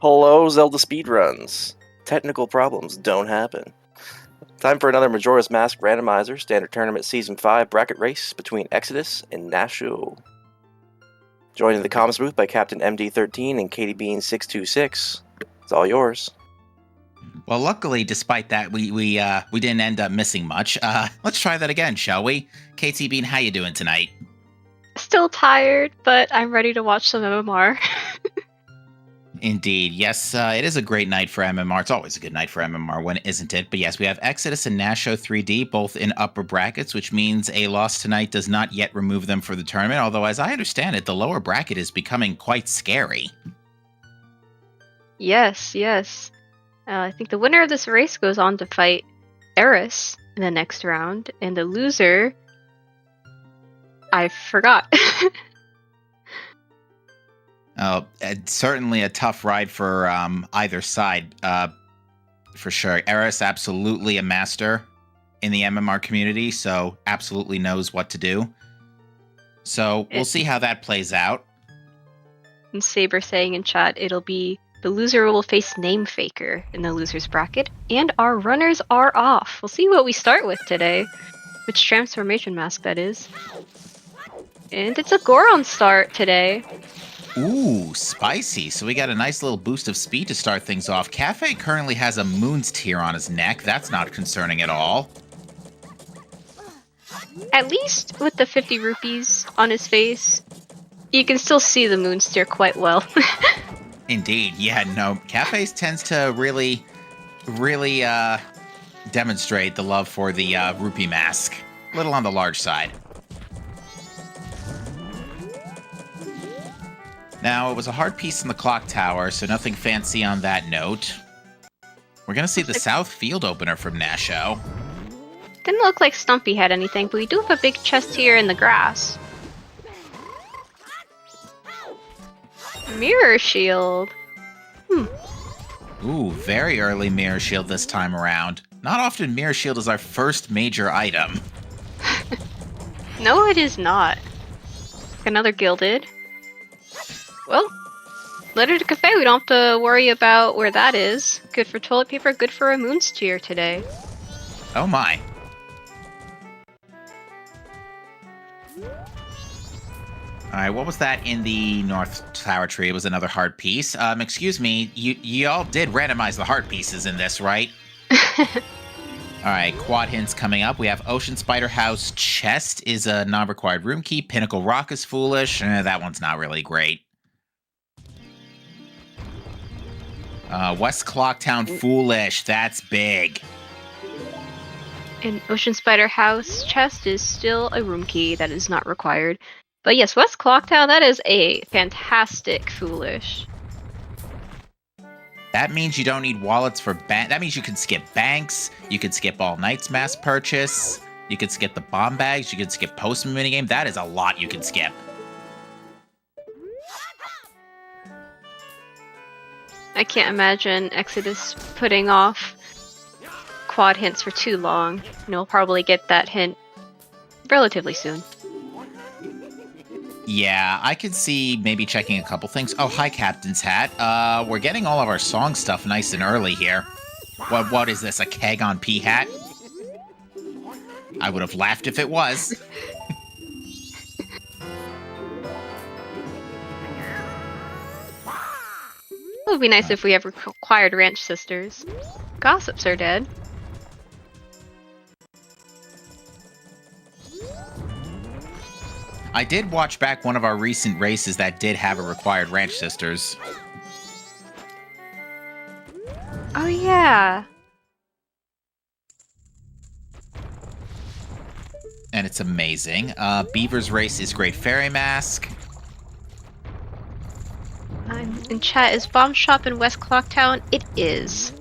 Hello, ZeldaSpeedRuns. Technical problems don't happen. Time for another Majora's Mask Randomizer Standard Tournament Season 5 bracket race between Exodus and Nasho. Joined in the comms booth by Captain MD13 and Katie Bean626. It's all yours. Well, luckily, despite that, we didn't end up missing much. Let's try that again, shall we? KT Bean, how you doing tonight? Still tired, but I'm ready to watch some MMR. Indeed. Yes, it is a great night for MMR. It's always a good night for MMR, when isn't it? But yes, we have Exodus and Nasho3D, both in upper brackets, which means a loss tonight does not yet remove them for the tournament, although as I understand it, the lower bracket is becoming quite scary. Yes. I think the winner of this race goes on to fight Eris in the next round, and the loser... I forgot. Certainly a tough ride for either side, for sure. Eris absolutely a master in the MMR community, so absolutely knows what to do. So we'll see how that plays out. And Saber saying in chat, it'll be the loser will face Name Faker in the loser's bracket, and our runners are off. We'll see what we start with today, which transformation mask that is. And it's a Goron start today. Ooh, spicy. So we got a nice little boost of speed to start things off. Cafe currently has a Moon's Tear on his neck. That's not concerning at all. At least with the 50 rupees on his face, you can still see the Moon's Tear quite well. Indeed. Yeah, no. Cafe tends to really demonstrate the love for the rupee mask. A little on the large side. Now, it was a hard piece in the clock tower, so nothing fancy on that note. We're going to see the south field opener from Nasho. Didn't look like Stumpy had anything, but we do have a big chest here in the grass. Mirror Shield. Ooh, very early Mirror Shield this time around. Not often Mirror Shield is our first major item. No, it is not. Another Gilded. Well, letter to Cafe, we don't have to worry about where that is. Good for toilet paper, good for a Moon's Tear today. Oh my. Alright, what was that in the North Tower tree? It was another heart piece. Excuse me, you all did randomize the heart pieces in this, right? Alright, quad hints coming up. We have Ocean Spider House Chest is a non-required room key. Pinnacle Rock is foolish. That one's not really great. West Clocktown Foolish. That's big. And Ocean Spider House Chest is still a room key that is not required. But yes, West Clocktown, that is a fantastic Foolish. That means you don't need wallets for that means you can skip banks, you can skip all night's mass purchase, you can skip the bomb bags, you can skip postman minigame. That is a lot you can skip. I can't imagine Exodus putting off quad hints for too long. We'll probably get that hint relatively soon. Yeah, I could see maybe checking a couple things. Oh, hi, Captain's Hat. We're getting all of our song stuff nice and early here. What is this, a keg on P hat? I would have laughed if it was. It would be nice if we have required ranch sisters. Gossips are dead. I did watch back one of our recent races that did have a required ranch sisters. Oh yeah. And it's amazing. Beaver's race is Great Fairy Mask. I'm in chat. Is Bomb Shop in West Clocktown? It is.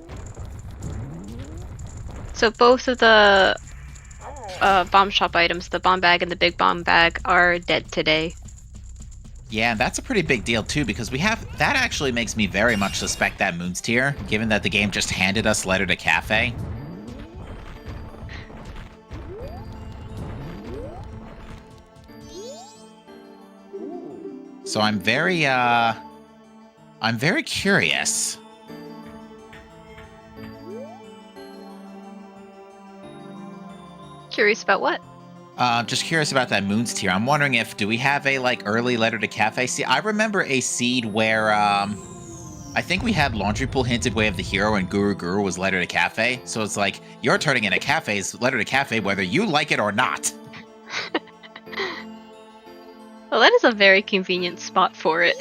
So both of the Bomb Shop items, the bomb bag and the big bomb bag, are dead today. Yeah, that's a pretty big deal too, because that actually makes me very much suspect that Moon's Tear, given that the game just handed us Letter to Cafe. So I'm very I'm very curious. Curious about what? Just curious about that Moons tier. I'm wondering do we have a, early letter to cafe seed? I remember a seed where, I think we had Laundry Pool hinted Way of the Hero and Guru Guru was letter to cafe. So it's like, you're turning in a cafe's letter to cafe whether you like it or not. Well, that is a very convenient spot for it.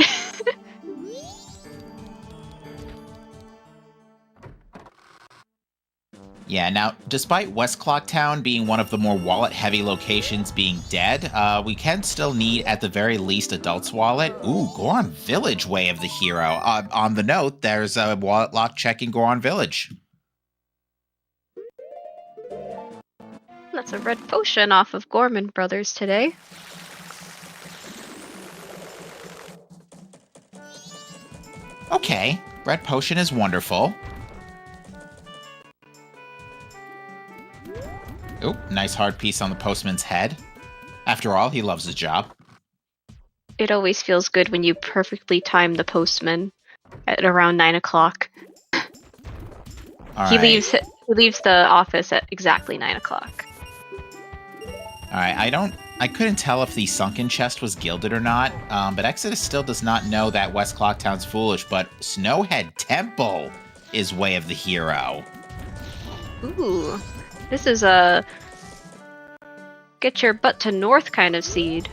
Yeah, now, despite West Clocktown being one of the more wallet-heavy locations being dead, we can still need, at the very least, Adult's Wallet. Ooh, Goron Village Way of the Hero. On the note, there's a wallet lock check in Goron Village. That's a red potion off of Gorman Brothers today. Okay, red potion is wonderful. Oh, nice hard piece on the postman's head. After all, he loves his job. It always feels good when you perfectly time the postman at around 9 o'clock. He leaves the office at exactly 9 o'clock. Alright, I couldn't tell if the sunken chest was gilded or not, but Exodus still does not know that West Clocktown's foolish, but Snowhead Temple is Way of the Hero. Ooh. This is a get your butt to north kind of seed.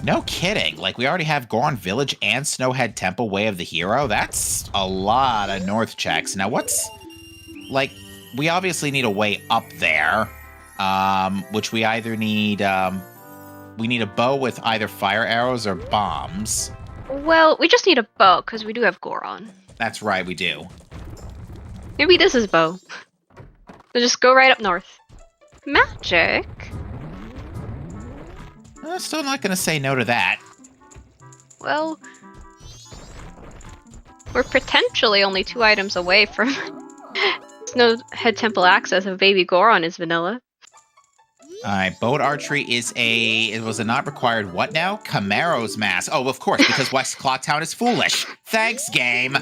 No kidding. We already have Goron Village and Snowhead Temple Way of the Hero. That's a lot of north checks. Now what's... we obviously need a way up there, which we either need... we need a bow with either fire arrows or bombs. Well, we just need a bow, because we do have Goron. That's right, we do. Maybe this is bow. We'll just go right up north. Magic? I'm still not going to say no to that. Well, we're potentially only 2 items away from Snowhead Temple access if Baby Goron is vanilla. Alright, boat archery it was a not required what now? Camaro's mask. Oh, of course, because West Clocktown is foolish. Thanks, game.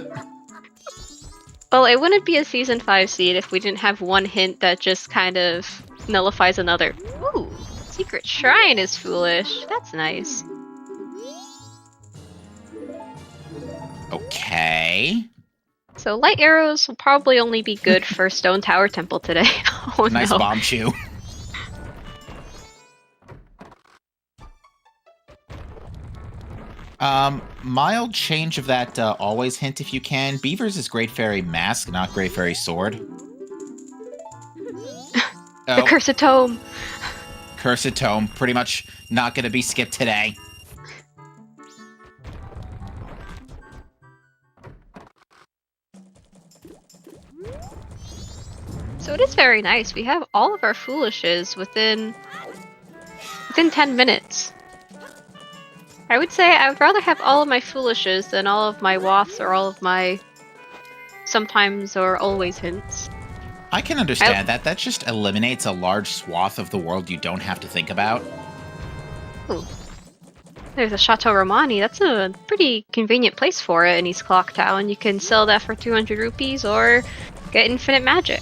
Well, it wouldn't be a Season 5 seed if we didn't have one hint that just kind of nullifies another. Ooh, Secret Shrine is foolish. That's nice. Okay. So light arrows will probably only be good for Stone Tower Temple today. Oh nice no. bomb chew. Mild change of that always hint if you can. Beavers is Great Fairy Mask, not Great Fairy Sword. The Cursed Tome. Cursed Tome, pretty much not going to be skipped today. So it is very nice. We have all of our foolishes within 10 minutes. I would say I would rather have all of my foolishes than all of my waths or all of my sometimes or always hints. I can understand that. That just eliminates a large swath of the world you don't have to think about. Ooh. There's a Chateau Romani. That's a pretty convenient place for it in East Clocktown. You can sell that for 200 rupees or get infinite magic.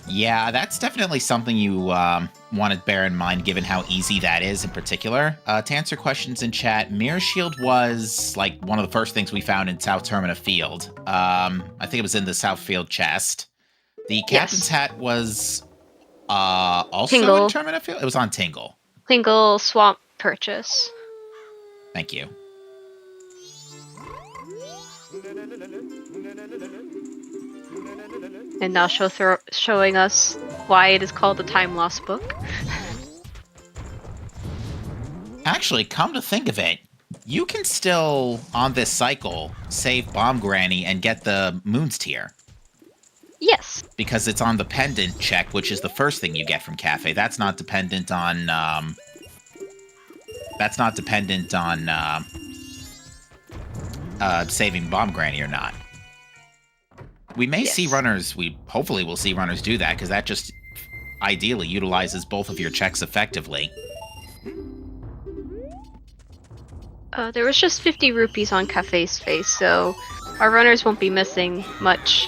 Yeah, that's definitely something you want to bear in mind, given how easy that is in particular. To answer questions in chat, Mirror Shield was one of the first things we found in South Termina Field. I think it was in the South Field chest. The Captain's Hat was also Tingle. in Termina Field? It was on Tingle. Tingle Swamp purchase. Thank you. And now showing us why it is called the Time Lost Book. Actually, come to think of it, you can still, on this cycle, save Bomb Granny and get the Moons tier. Yes. Because it's on the pendant check, which is the first thing you get from Cafe. That's not dependent on, saving Bomb Granny or not. We may see runners, hopefully we'll see runners do that, because that just ideally utilizes both of your checks effectively. There was just 50 rupees on Cafe's face, so our runners won't be missing much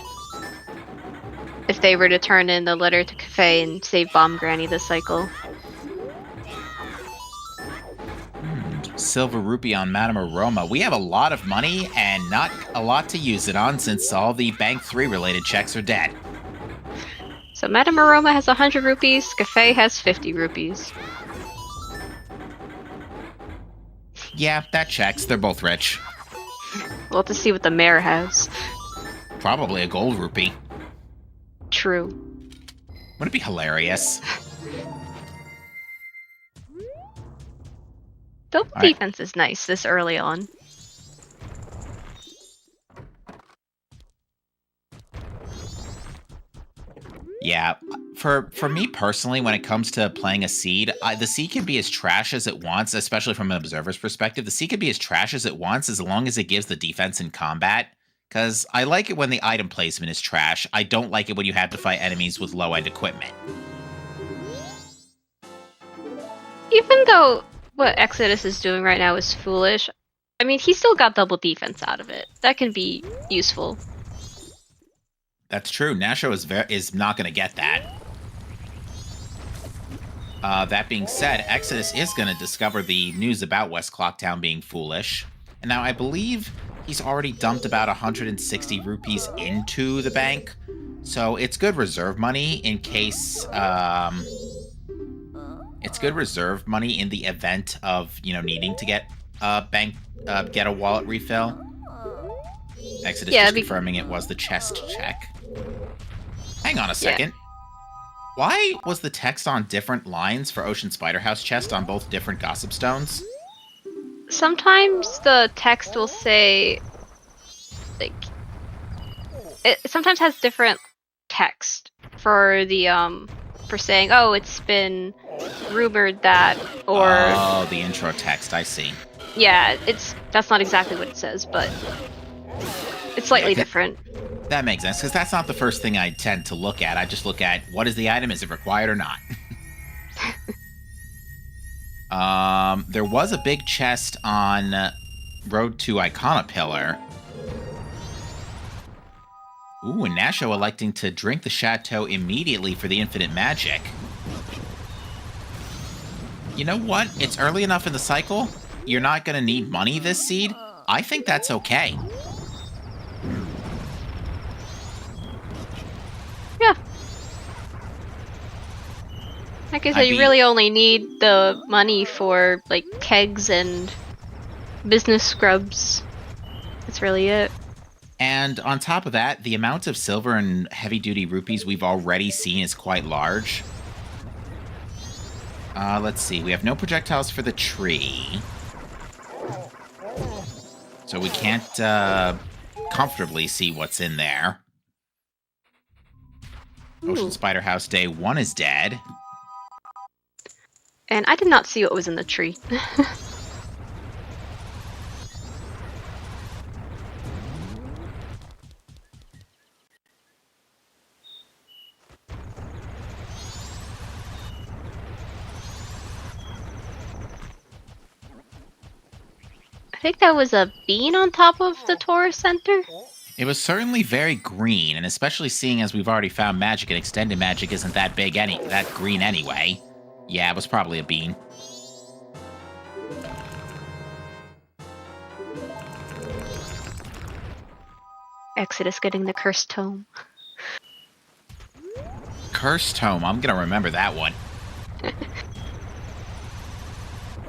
if they were to turn in the letter to Cafe and save Bomb Granny this cycle. Silver rupee on Madame Aroma. We have a lot of money and not a lot to use it on since all the Bank 3 related checks are dead. So Madame Aroma has 100 rupees, Cafe has 50 rupees. Yeah, that checks. They're both rich. We'll have to see what the mayor has. Probably a gold rupee. True. Would it be hilarious? Double defense is nice this early on. Yeah, for me personally, when it comes to playing a seed, the seed can be as trash as it wants, especially from an observer's perspective. The seed can be as trash as it wants as long as it gives the defense in combat. Because I like it when the item placement is trash. I don't like it when you have to fight enemies with low-end equipment. Even though what Exodus is doing right now is foolish, I mean, he still got double defense out of it. That can be useful. That's true. Nasho is not going to get that. That being said, Exodus is going to discover the news about West Clocktown being foolish. And now I believe he's already dumped about 160 rupees into the bank. So it's good reserve money in case... it's good reserve money in the event of, needing to get get a wallet refill. Exodus just confirming it was the chest check. Hang on a second. Yeah. Why was the text on different lines for Ocean Spider House chest on both different gossip stones? Sometimes the text will say, like, it sometimes has different text for the for saying, oh, it's been rumored that, or oh, the intro text. I see. Yeah, that's not exactly what it says, but it's slightly different. That makes sense, because that's not the first thing I tend to look at. I just look at, what is the item? Is it required or not? There was a big chest on Road to Icona Pillar. Ooh, and Nasho electing to drink the Chateau immediately for the infinite magic. You know what? It's early enough in the cycle. You're not going to need money this seed. I think that's okay. Yeah. I guess you really only need the money for, like, kegs and business scrubs. That's really it. And on top of that, the amount of silver and heavy-duty rupees we've already seen is quite large. Let's see. We have no projectiles for the tree. So we can't comfortably see what's in there. Ooh. Ocean Spider House Day 1 is dead. And I did not see what was in the tree. I think that was a bean on top of the tourist center. It was certainly very green, and especially seeing as we've already found magic and extended magic isn't that big that green anyway. Yeah, it was probably a bean. Exodus getting the cursed tome. Cursed tome, I'm gonna remember that one.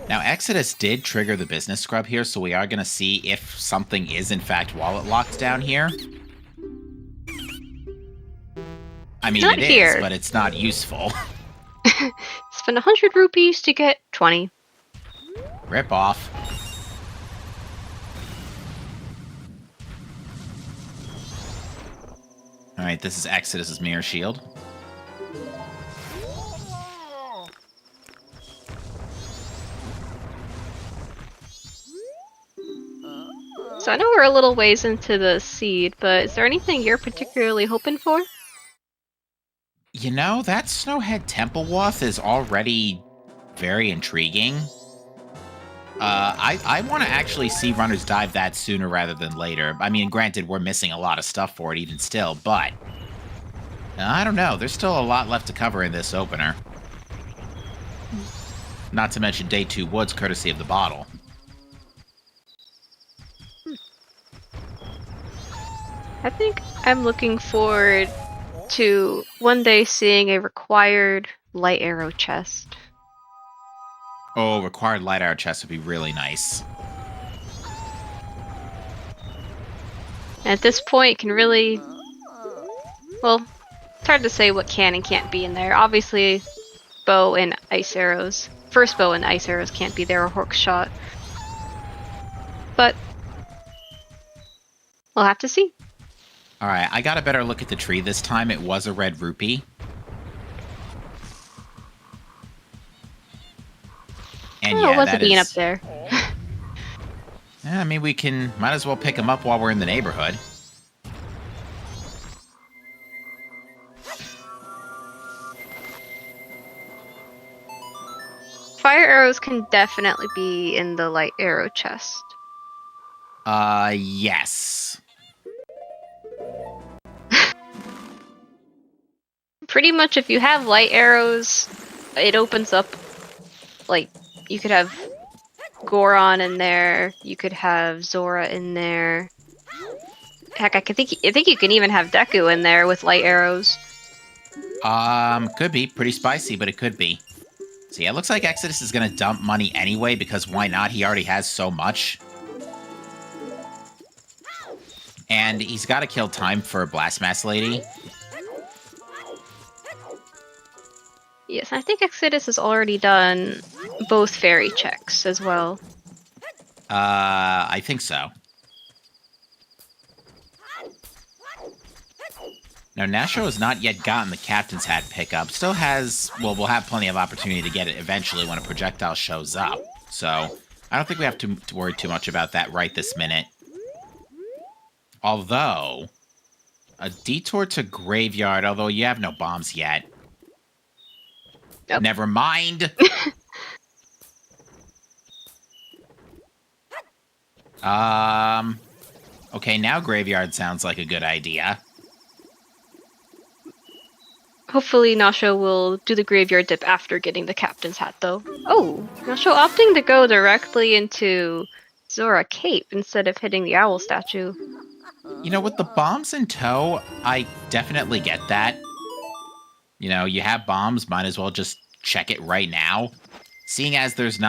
Now, Exodus did trigger the business scrub here, so we are going to see if something is, in fact, wallet locked down here. I mean, it is, but it's not useful. Spend 100 rupees to get 20. Rip off. Alright, this is Exodus's mirror shield. So I know we're a little ways into the seed, but is there anything you're particularly hoping for? You know, that Snowhead Temple Wath is already very intriguing. I want to actually see runners dive that sooner rather than later. I mean, granted, we're missing a lot of stuff for it even still, but I don't know. There's still a lot left to cover in this opener. Not to mention Day 2 Woods, courtesy of the bottle. I think I'm looking forward to one day seeing a required light arrow chest. Oh, required light arrow chest would be really nice. And at this point, can really... Well, it's hard to say what can and can't be in there. Obviously, bow and ice arrows. First bow and ice arrows can't be there, or Hork shot. But we'll have to see. Alright, I got a better look at the tree this time. It was a red rupee. And Oh, yeah, it wasn't that being is... up there. Yeah, I mean, we might as well pick them up while we're in the neighborhood. Fire arrows can definitely be in the light arrow chest. Yes. Pretty much if you have light arrows, it opens up, like, you could have Goron in there, you could have Zora in there. Heck, I think you can even have Deku in there with light arrows. Could be. Pretty spicy, but it could be. So yeah, it looks like Exodus is gonna dump money anyway, because why not? He already has so much. And he's gotta kill time for Blastmass Lady. Yes, I think Exodus has already done both fairy checks as well. I think so. Now, Nasho has not yet gotten the Captain's Hat pickup. Still has... Well, we'll have plenty of opportunity to get it eventually when a projectile shows up. So, I don't think we have to worry too much about that right this minute. Although, a detour to Graveyard, although you have no bombs yet. Yep. Never mind! Okay, now Graveyard sounds like a good idea. Hopefully Nasho will do the graveyard dip after getting the Captain's Hat, though. Oh, Nasho opting to go directly into Zora Cape instead of hitting the owl statue. You know, with the bombs in tow, I definitely get that. You know, you have bombs, might as well just check it right now. Seeing as it's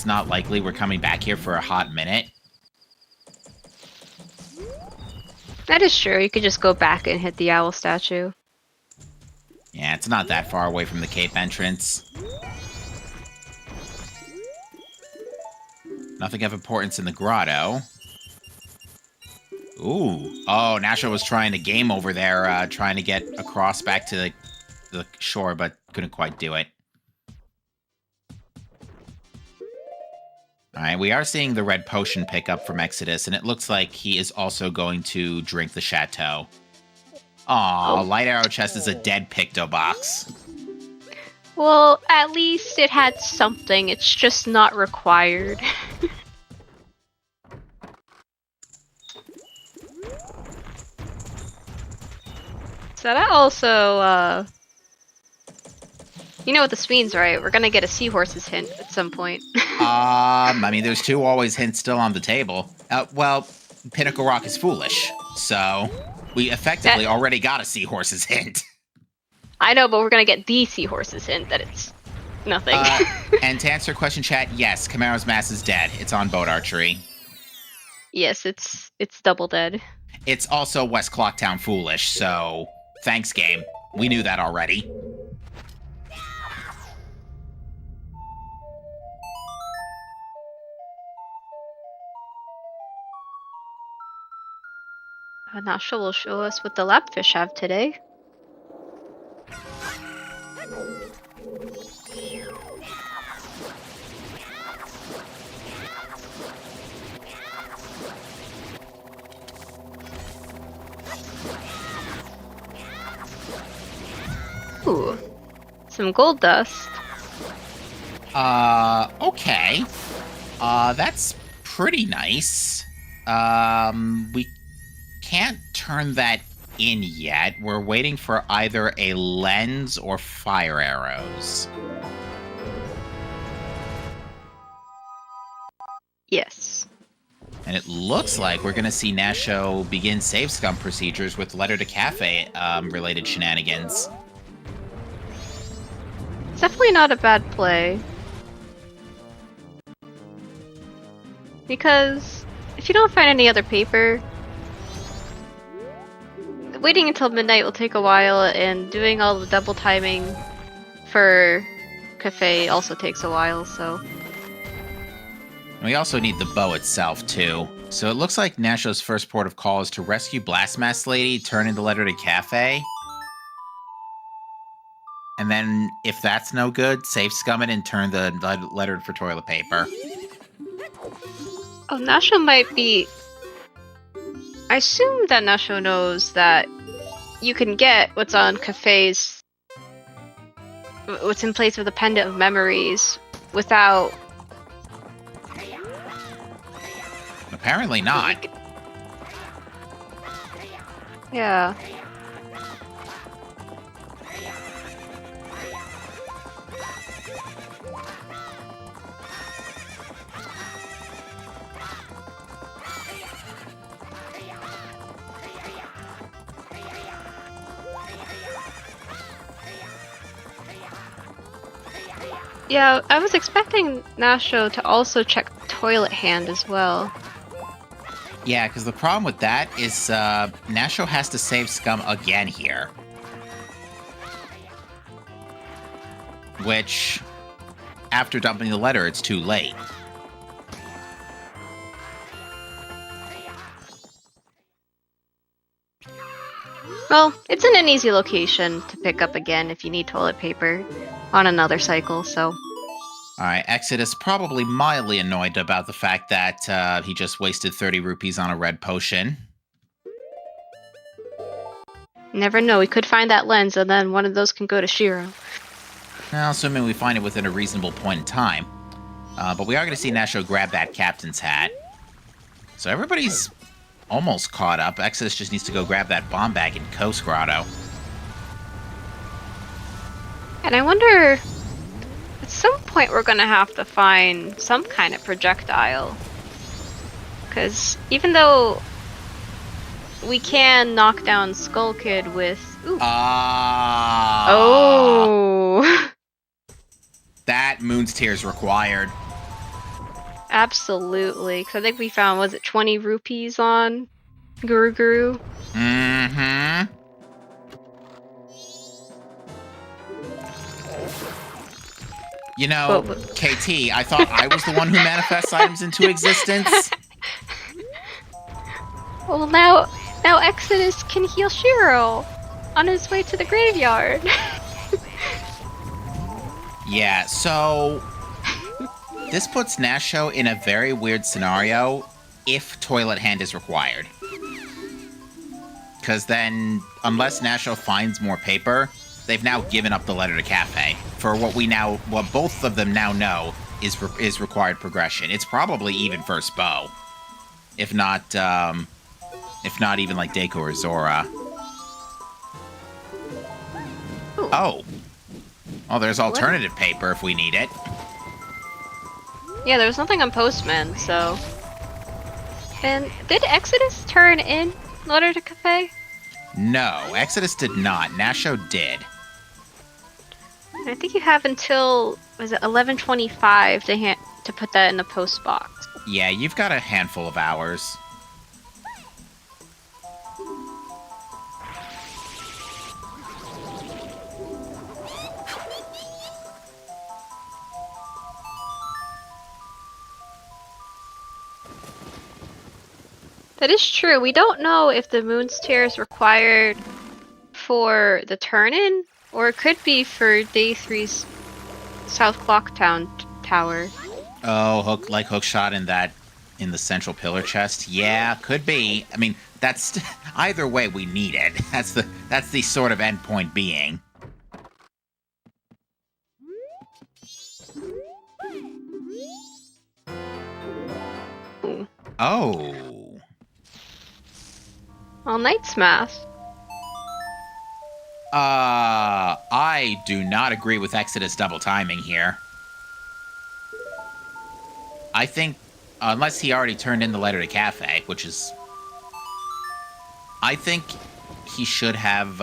not likely we're coming back here for a hot minute. That is true, you could just go back and hit the owl statue. Yeah, it's not that far away from the Cape entrance. Nothing of importance in the grotto. Ooh. Oh, Nasho was trying to game over there, trying to get across back to the shore, but couldn't quite do it. Alright, we are seeing the red potion pick up from Exodus, and it looks like he is also going to drink the chateau. Aw, Light Arrow Chest is a dead Picto Box. Well, at least it had something, it's just not required. So that also, you know what this means, right? We're gonna get a seahorse's hint at some point. I mean, there's two always hints still on the table. Well, Pinnacle Rock is foolish, so we effectively already got a seahorse's hint. I know, but we're gonna get the seahorse's hint that it's nothing. And to answer your question, chat, yes, Camaro's mass is dead. It's on boat archery. Yes, it's double dead. It's also West Clocktown foolish, so thanks, game. We knew that already. Nasha will show us what the lapfish have today. Ooh, some gold dust. Okay. That's pretty nice. We can't turn that in yet. We're waiting for either a lens or fire arrows. Yes. And it looks like we're going to see Nasho begin save scum procedures with letter to cafe related shenanigans. It's definitely not a bad play. Because if you don't find any other paper, waiting until midnight will take a while, and doing all the double timing for cafe also takes a while, so... We also need the bow itself, too. So it looks like Nasho's first port of call is to rescue Blast Mask Lady, turn in the letter to Cafe. And then, if that's no good, save scum it and turn the letter for toilet paper. Oh, Nasho might be... I assume that Nasho knows that you can get what's on Cafe's... what's in place of the Pendant of Memories without... Apparently not. Yeah. Yeah, I was expecting Nasho to also check Toilet Hand as well. Yeah, because the problem with that is Nasho has to save scum again here. Which, after dumping the letter, it's too late. Well, it's in an easy location to pick up again if you need toilet paper on another cycle, so... Alright, Exodus probably mildly annoyed about the fact that he just wasted 30 rupees on a red potion. Never know, we could find that lens and then one of those can go to Shiro. Now, assuming we find it within a reasonable point in time. But we are going to see Nasho grab that captain's hat. So everybody's almost caught up. Exodus just needs to go grab that bomb bag in Coast Grotto. And I wonder... At some point we're gonna have to find some kind of projectile. Because even though we can knock down Skull Kid with... Ooh. Oh! That Moon's Tears required. Absolutely. Because I think we found, was it 20 rupees on Guru Guru? Mm-hmm. You know, KT, I thought I was the one who manifests items into existence. Well, now Exodus can heal Shiro on his way to the graveyard. Yeah, so this puts Nasho in a very weird scenario if Toilet Hand is required. Because then, unless Nasho finds more paper, they've now given up the letter to Cafe for what both of them now know is required progression. It's probably even first bow, if not even like Deku or Zora. Oh, there's alternative paper if we need it. Yeah, there was nothing on Postman, so. And did Exodus turn in letter to Cafe? No, Exodus did not. Nasho did. I think you have until, was it 11:25 to put that in the post box. Yeah, you've got a handful of hours. That is true. We don't know if the Moon's Tear is required for the turn-in, or it could be for Day 3's South Clocktown Tower. Oh, hookshot in the central pillar chest. Yeah, could be. I mean, that's either way we need it. That's the sort of endpoint being. Oh. All Knight's Mask. I do not agree with Exodus double timing here. I think, unless he already turned in the letter to Cafe, which is... I think he should have,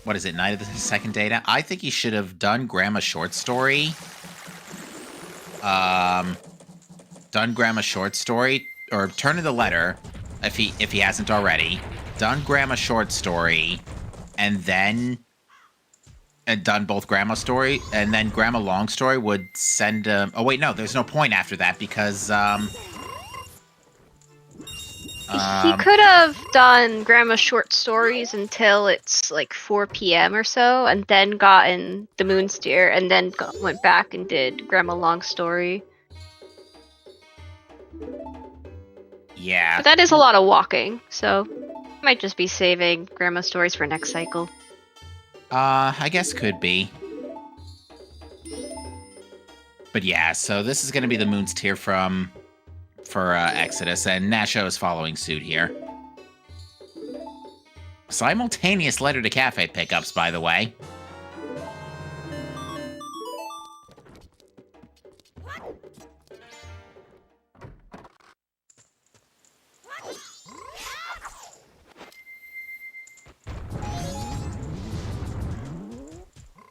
what is it, Night of the Second Data? I think he should have done Grandma's short story. Done Grandma's short story, or turned in the letter, if he hasn't already. Done Grandma's short story, and then... And done both Grandma story, and then Grandma long story would send... oh, wait, no, there's no point after that, because, He could have done Grandma short stories until it's like 4 p.m. or so, and then gotten the Moonsteer, and then went back and did Grandma long story. Yeah. But that is a lot of walking, so might just be saving Grandma stories for next cycle. I guess could be. But yeah, so this is going to be the Moon's Tier for Exodus, and Nasho is following suit here. Simultaneous letter to Cafe pickups, by the way.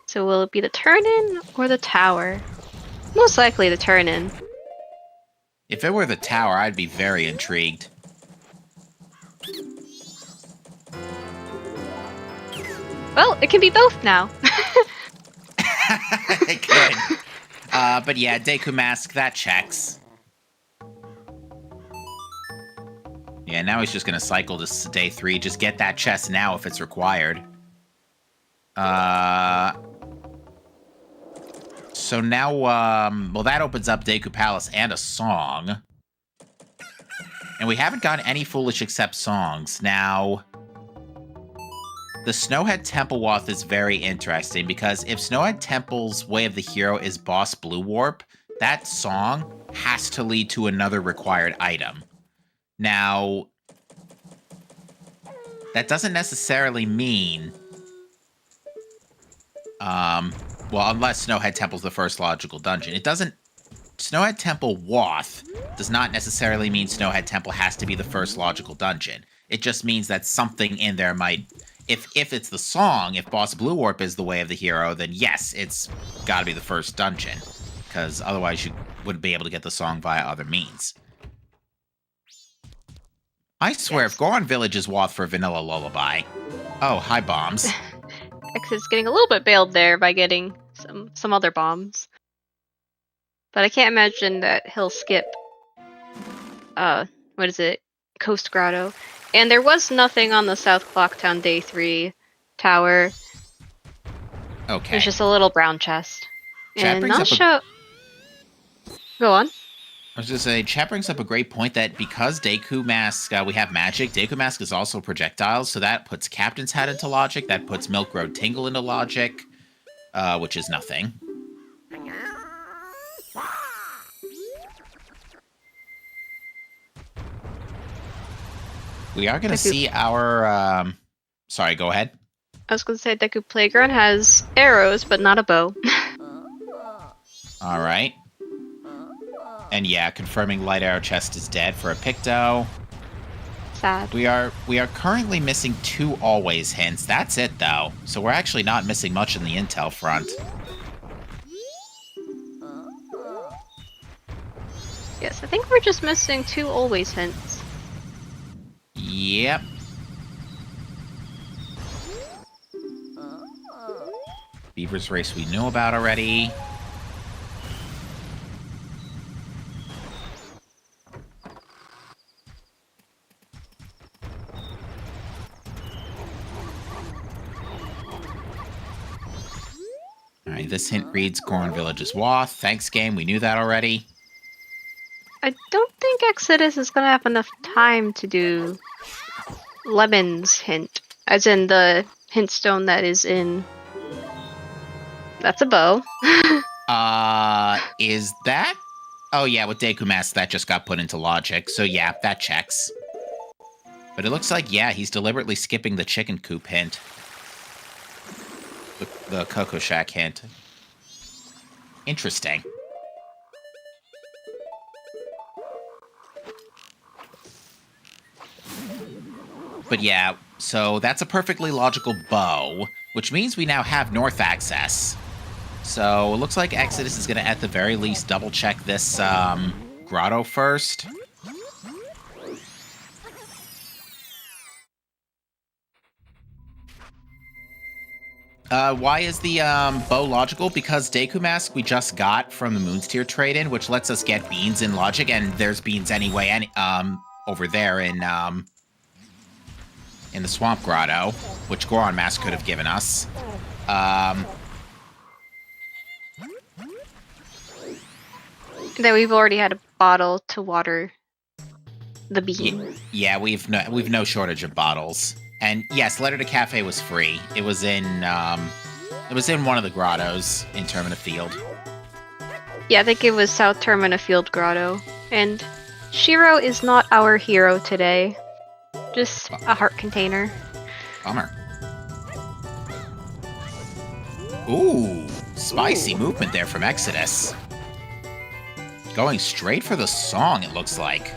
So will it be the turn-in or the tower? Most likely the turn-in. If it were the tower, I'd be very intrigued. Well, it can be both now. It could. But yeah, Deku Mask, that checks. Yeah, now he's just going to cycle to day 3. Just get that chest now if it's required. So now, well, that opens up Deku Palace and a song. And we haven't gotten any Foolish Accept songs. Now, the Snowhead Temple Wath is very interesting, because if Snowhead Temple's Way of the Hero is Boss Blue Warp, that song has to lead to another required item. Now, that doesn't necessarily mean... well, unless Snowhead Temple's the first logical dungeon. It doesn't... Snowhead Temple Wath does not necessarily mean Snowhead Temple has to be the first logical dungeon. It just means that something in there might... If it's the song, if Boss Blue Warp is the Way of the Hero, then yes, it's gotta be the first dungeon. Because otherwise you wouldn't be able to get the song via other means. I swear, if Goron Village is Wath for Vanilla Lullaby... Oh, hi, bombs. X is getting a little bit bailed there by getting some other bombs. But I can't imagine that he'll skip, what is it? Coast Grotto. And there was nothing on the South Clocktown Day 3 tower. Okay. There's just a little brown chest. Chat And brings up Nasho... Go on. I was just saying, chat brings up a great point that because Deku Mask, we have magic, Deku Mask is also projectiles, so that puts Captain's Hat into logic, that puts Milk Road Tingle into logic, which is nothing. We are going to see our, sorry, go ahead. I was going to say Deku Playground has arrows, but not a bow. All right. And yeah, confirming Light Arrow Chest is dead for a Picto. Sad. We are currently missing 2 always hints. That's it, though. So we're actually not missing much in the intel front. Yes, I think we're just missing 2 always hints. Yep. Beaver's Race we knew about already. Alright, this hint reads Goron Village's Wath. Thanks, game. We knew that already. I don't think Exodus is going to have enough time to do Lemon's hint. As in the hint stone that is in... That's a bow. Is that Oh yeah, with Deku Mask, that just got put into logic. So yeah, that checks. But it looks like, yeah, he's deliberately skipping the chicken coop hint. The Cocoa Shack hint. Interesting. But yeah, so that's a perfectly logical bow, which means we now have north access. So it looks like Exodus is going to, at the very least, double-check this grotto first. Why is the bow logical? Because Deku Mask we just got from the Moon's Tear trade-in, which lets us get beans in logic, and there's beans anyway over there in the Swamp Grotto, which Goron Mask could have given us. That we've already had a bottle to water the bean. Yeah, we've no shortage of bottles. And yes, Letter to Cafe was free. It was in one of the grottos in Termina Field. Yeah, I think it was South Termina Field Grotto. And Shiro is not our hero today. Just a heart container. Bummer. Ooh, spicy movement there from Exodus. Going straight for the song, it looks like.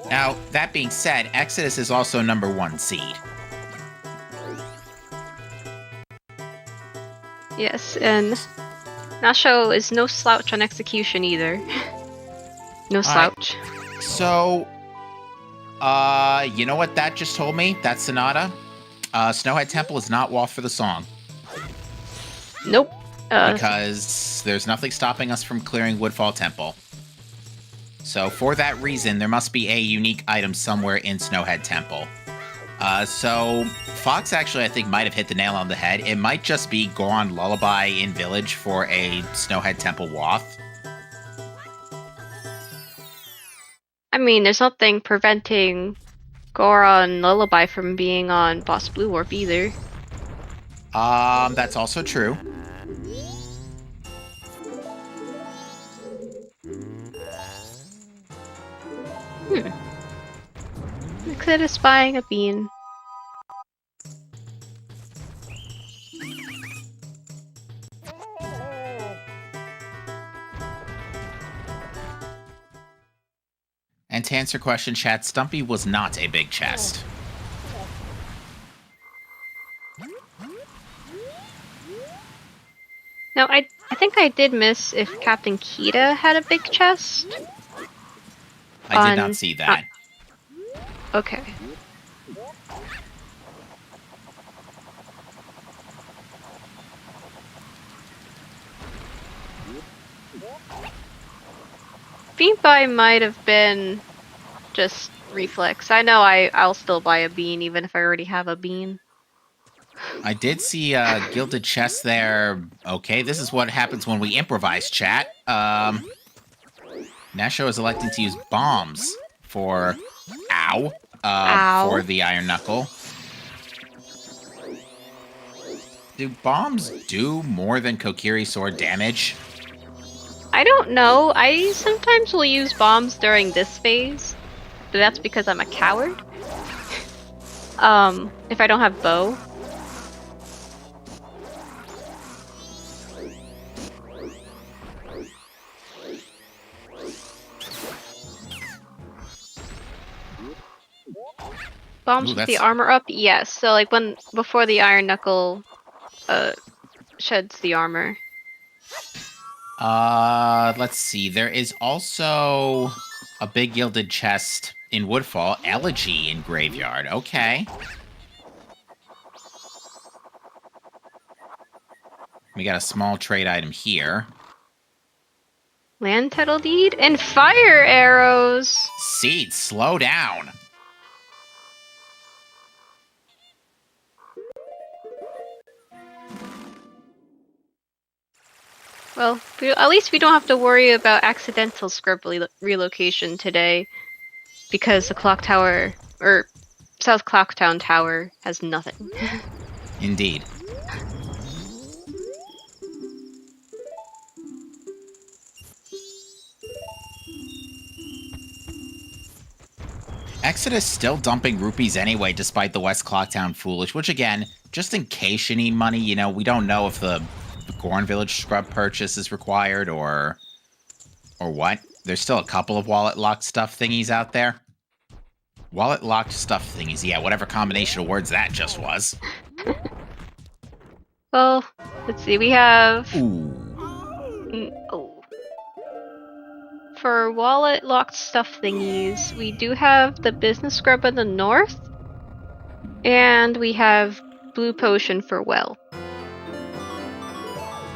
Now, that being said, Exodus is also #1 seed. Yes, and Nasho is no slouch on execution either. No slouch. So, you know what that just told me? That Sonata? Snowhead Temple is not Wall for the song. Nope. Because there's nothing stopping us from clearing Woodfall Temple. So for that reason, there must be a unique item somewhere in Snowhead Temple. So Fox actually, I think, might have hit the nail on the head. It might just be Goron Lullaby in Village for a Snowhead Temple Wath. I mean, there's nothing preventing Goron Lullaby from being on Boss Blue Warp either. That's also true. Exodus buying a bean. And to answer question, chat, Stumpy was not a big chest. No, I think I did miss if Captain Kita had a big chest. I did not see that. Okay. Bean buy might have been just reflex. I know I'll still buy a bean even if I already have a bean. I did see a gilded chest there. Okay, this is what happens when we improvise, chat. Nasho is electing to use bombs for for the Iron Knuckle. Do bombs do more than Kokiri sword damage? I don't know. I sometimes will use bombs during this phase, but that's because I'm a coward. If I don't have bow. Bombs with the armor up? Yes. So like before the Iron Knuckle sheds the armor. Let's see. There is also a big gilded chest in Woodfall. Elegy in Graveyard. Okay. We got a small trade item here. Land title deed and fire arrows. Seed, slow down. Well, at least we don't have to worry about accidental script relocation today, because the clock tower, or South Clocktown Tower, has nothing. Indeed. Exodus still dumping rupees anyway, despite the West Clocktown Foolish, which again, just in case you need money, you know, we don't know if the Gorn Village scrub purchase is required or what. There's still a couple of wallet-locked stuff thingies out there. Wallet-locked stuff thingies, yeah, whatever combination of words that just was. Well, let's see, we have... Ooh. Oh. For wallet-locked stuff thingies, we do have the Business Scrub in the north, and we have Blue Potion for Well.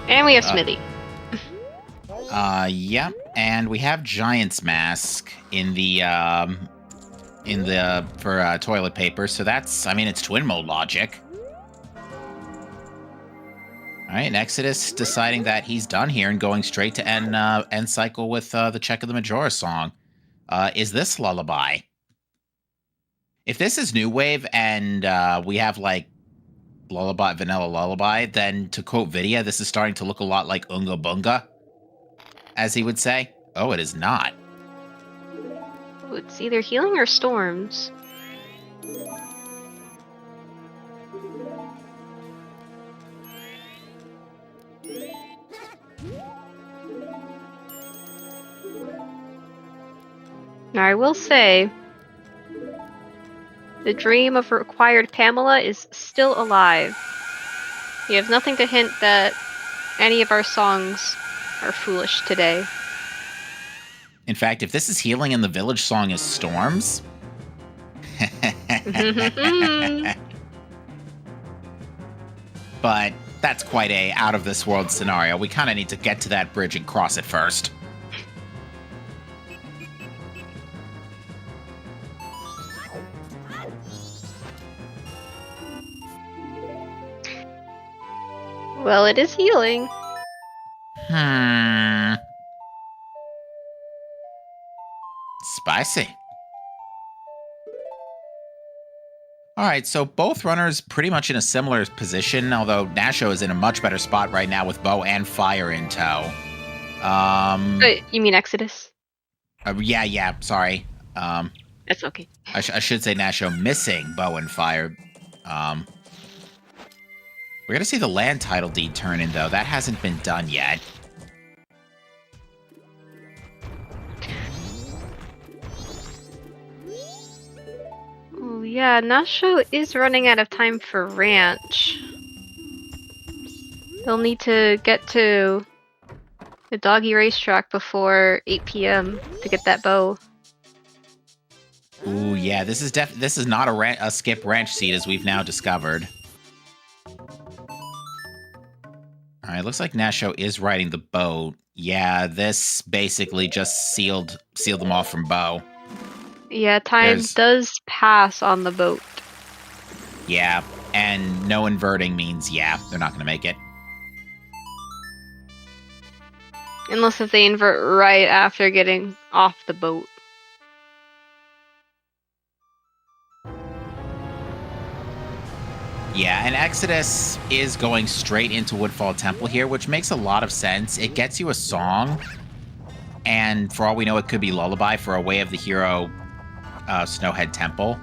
And we have Smithy. Yeah, and we have Giant's Mask in the for toilet paper, so that's, I mean, it's twin mode logic. All right, and Exodus deciding that he's done here and going straight to end cycle with the Check of the Majora song. Is this Lullaby? If this is New Wave and we have like Lullaby, Vanilla Lullaby, then to quote Vidya, this is starting to look a lot like Unga Bunga, as he would say. Oh, it is not. Oh, it's either healing or storms. Now, I will say, the dream of required Pamela is still alive. We have nothing to hint that any of our songs are foolish today. In fact, if this is healing and the village song is storms... But that's quite a out-of-this-world scenario. We kind of need to get to that bridge and cross it first. Well, it is healing. Spicy. Alright, so both runners pretty much in a similar position, although Nasho is in a much better spot right now with bow and fire in tow. You mean Exodus? Yeah, sorry. That's okay. I should say Nasho missing bow and fire. We're gonna see the land title deed turn in, though. That hasn't been done yet. Oh yeah, Nasho is running out of time for ranch. He'll need to get to the doggy racetrack before 8 p.m. to get that bow. Ooh, yeah, this is not a skip ranch seat, as we've now discovered. Alright, looks like Nasho is riding the boat. Yeah, this basically just sealed them off from bow. Yeah, time does pass on the boat. Yeah, and no inverting means, yeah, they're not going to make it. Unless if they invert right after getting off the boat. Yeah, and Exodus is going straight into Woodfall Temple here, which makes a lot of sense. It gets you a song, and for all we know, it could be Lullaby for a Way of the Hero Snowhead Temple.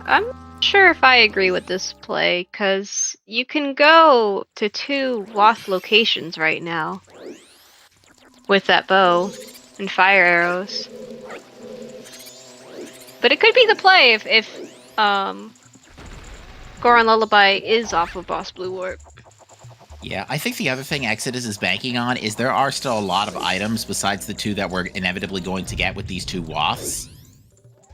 I'm not sure if I agree with this play, because you can go to 2 Wath locations right now with that bow and fire arrows. But it could be the play if Goron Lullaby is off of Boss Blue Warp. Yeah, I think the other thing Exodus is banking on is there are still a lot of items besides the 2 that we're inevitably going to get with these 2 Waths.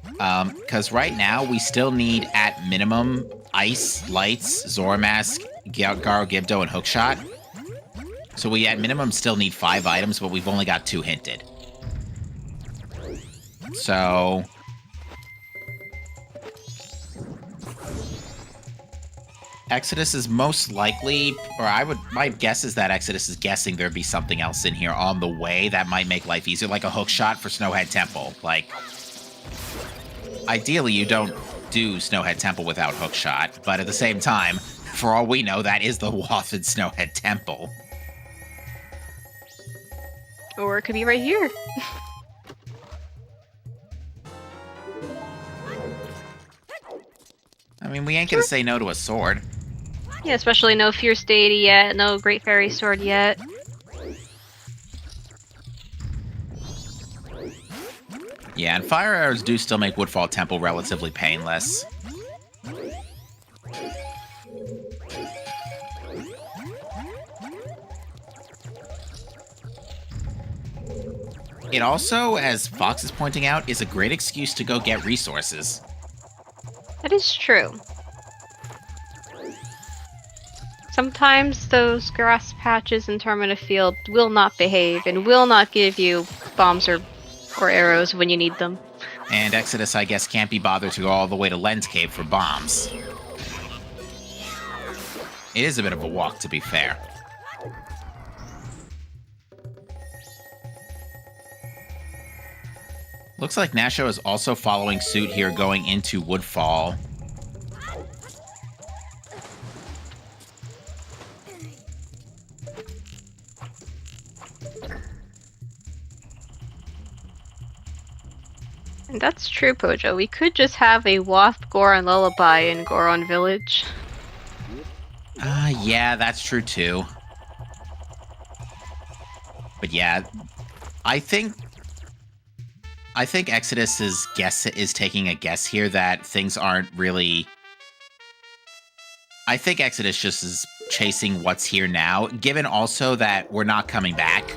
Because right now, we still need, at minimum, Ice, Lights, Zoramask, Garo Gibdo, and Hookshot. So we, at minimum, still need 5 items, but we've only got 2 hinted. So... Exodus is most likely, or my guess is that Exodus is guessing there'd be something else in here on the way that might make life easier, like a Hookshot for Snowhead Temple. Like, ideally, you don't do Snowhead Temple without Hookshot, but at the same time, For all we know, that is the Wathed Snowhead Temple. Or it could be right here. I mean, we ain't gonna say no to a sword. Yeah, especially no Fierce Deity yet, no Great Fairy Sword yet. Yeah, and fire arrows do still make Woodfall Temple relatively painless. It also, as Fox is pointing out, is a great excuse to go get resources. That is true. Sometimes those grass patches in Tormented Field will not behave and will not give you bombs or arrows when you need them. And Exodus, I guess, can't be bothered to go all the way to Lens Cave for bombs. It is a bit of a walk, to be fair. Looks like Nasho is also following suit here, going into Woodfall. And that's true, Pojo. We could just have a Wasp Goron Lullaby in Goron Village. Yeah, that's true too. But yeah, I think Exodus is taking a guess here that things aren't really. I think Exodus just is chasing what's here now, given also that we're not coming back.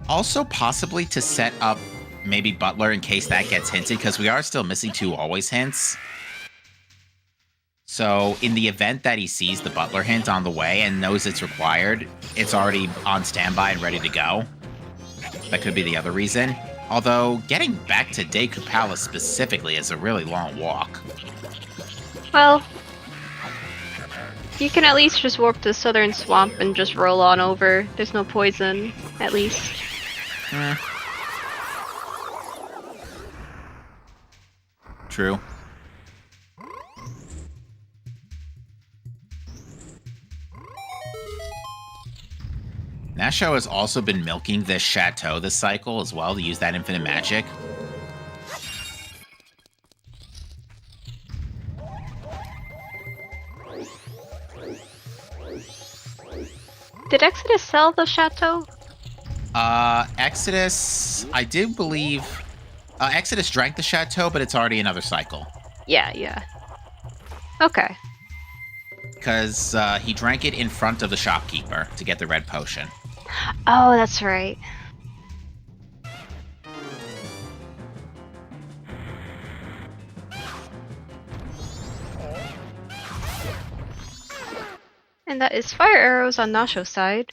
Also, possibly to set up maybe Butler in case that gets hinted, because we are still missing 2 always hints. So in the event that he sees the Butler hint on the way and knows it's required, it's already on standby and ready to go. That could be the other reason. Although, getting back to Deku Palace specifically is a really long walk. Well, you can at least just warp to Southern Swamp and just roll on over. There's no poison, at least. True. Nasho has also been milking this chateau this cycle as well to use that infinite magic. Did Exodus sell the chateau? Exodus, I do believe... Exodus drank the chateau, but it's already another cycle. Yeah. Okay. Because he drank it in front of the shopkeeper to get the red potion. Oh, that's right. And that is fire arrows on Nasho's side.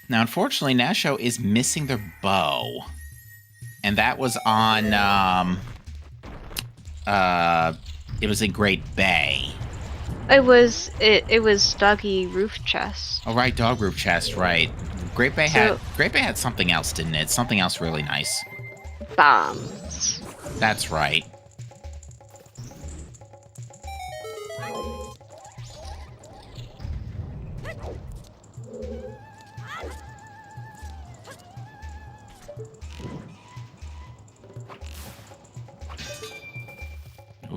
Now, unfortunately, Nasho is missing their bow. And that was on, it was in Great Bay. It was Doggy Roof Chest. Oh, right, Dog Roof Chest, right. Great Bay had something else, didn't it? Something else really nice. Bombs. That's right.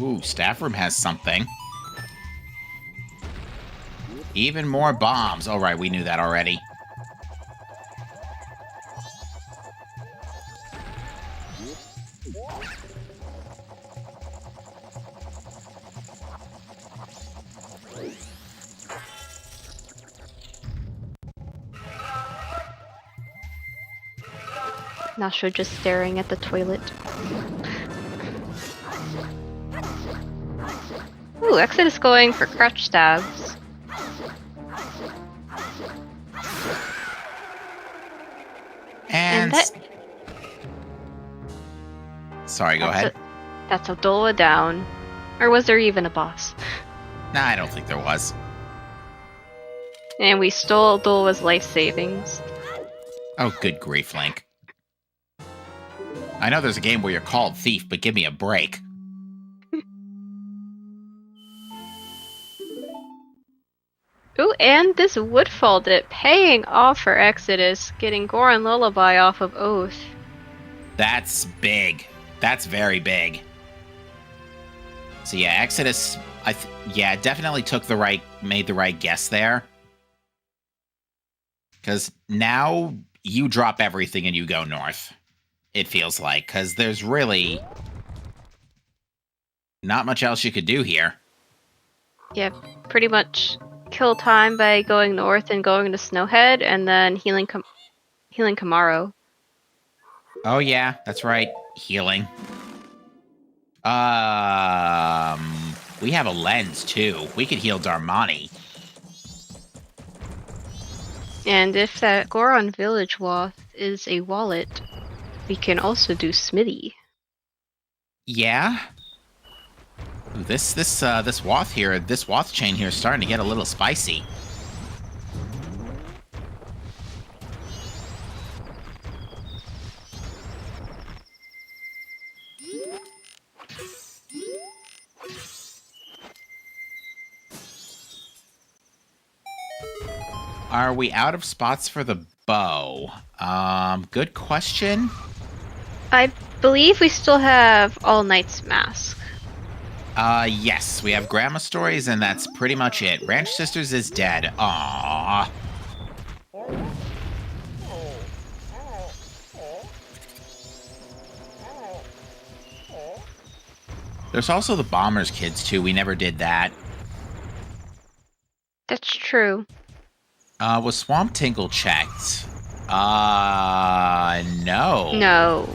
Ooh, Staff Room has something. Even more bombs. Oh, right, we knew that already. Nasho just staring at the toilet. Ooh, Exodus going for crutch stabs. And sorry, go ahead. That's Abdullah down. Or was there even a boss? Nah, I don't think there was. And we stole Abdullah's life savings. Oh, good grief, Link. I know there's a game where you're called Thief, but give me a break. and this Woodfall dip paying off for Exodus, getting Goron Lullaby off of Oath. That's big. That's very big. So yeah, Exodus, definitely made the right guess there. Because now you drop everything and you go north, it feels like. Because there's really not much else you could do here. Yeah, pretty much kill time by going north and going to Snowhead, and then healing Kamaro. Oh yeah, that's right. Healing. We have a lens too. We could heal Darmani. And if that Goron Village Wath is a wallet, we can also do Smithy. Yeah. Ooh, this Wath here, this Wath chain here is starting to get a little spicy. Are we out of spots for the bow? Good question. I believe we still have All Knight's Mask. Yes, we have Grandma Stories, and that's pretty much it. Ranch Sisters is dead. Aww. There's also the Bombers Kids, too. We never did that. That's true. Was Swamp Tingle checked? No. No.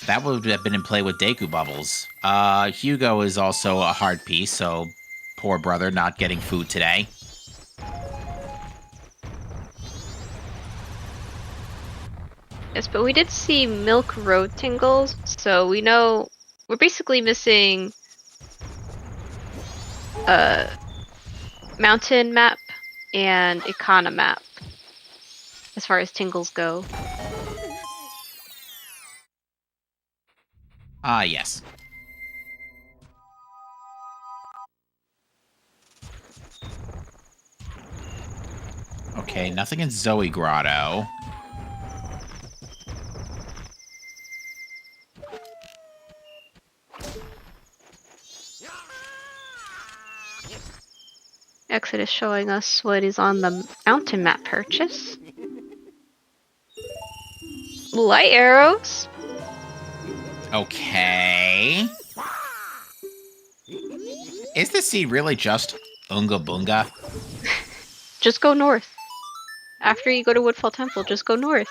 That would have been in play with Deku Bubbles. Hugo is also a hard piece, so poor brother not getting food today. Yes, but we did see Milk Road Tingles, so we know we're basically missing Mountain Map and Ikana Map as far as Tingles go. Yes. Okay, nothing in Zoe Grotto. Exodus showing us what is on the Mountain Map purchase. Light arrows. Okay. Is the seed really just Unga Bunga? Just go north. After you go to Woodfall Temple, just go north.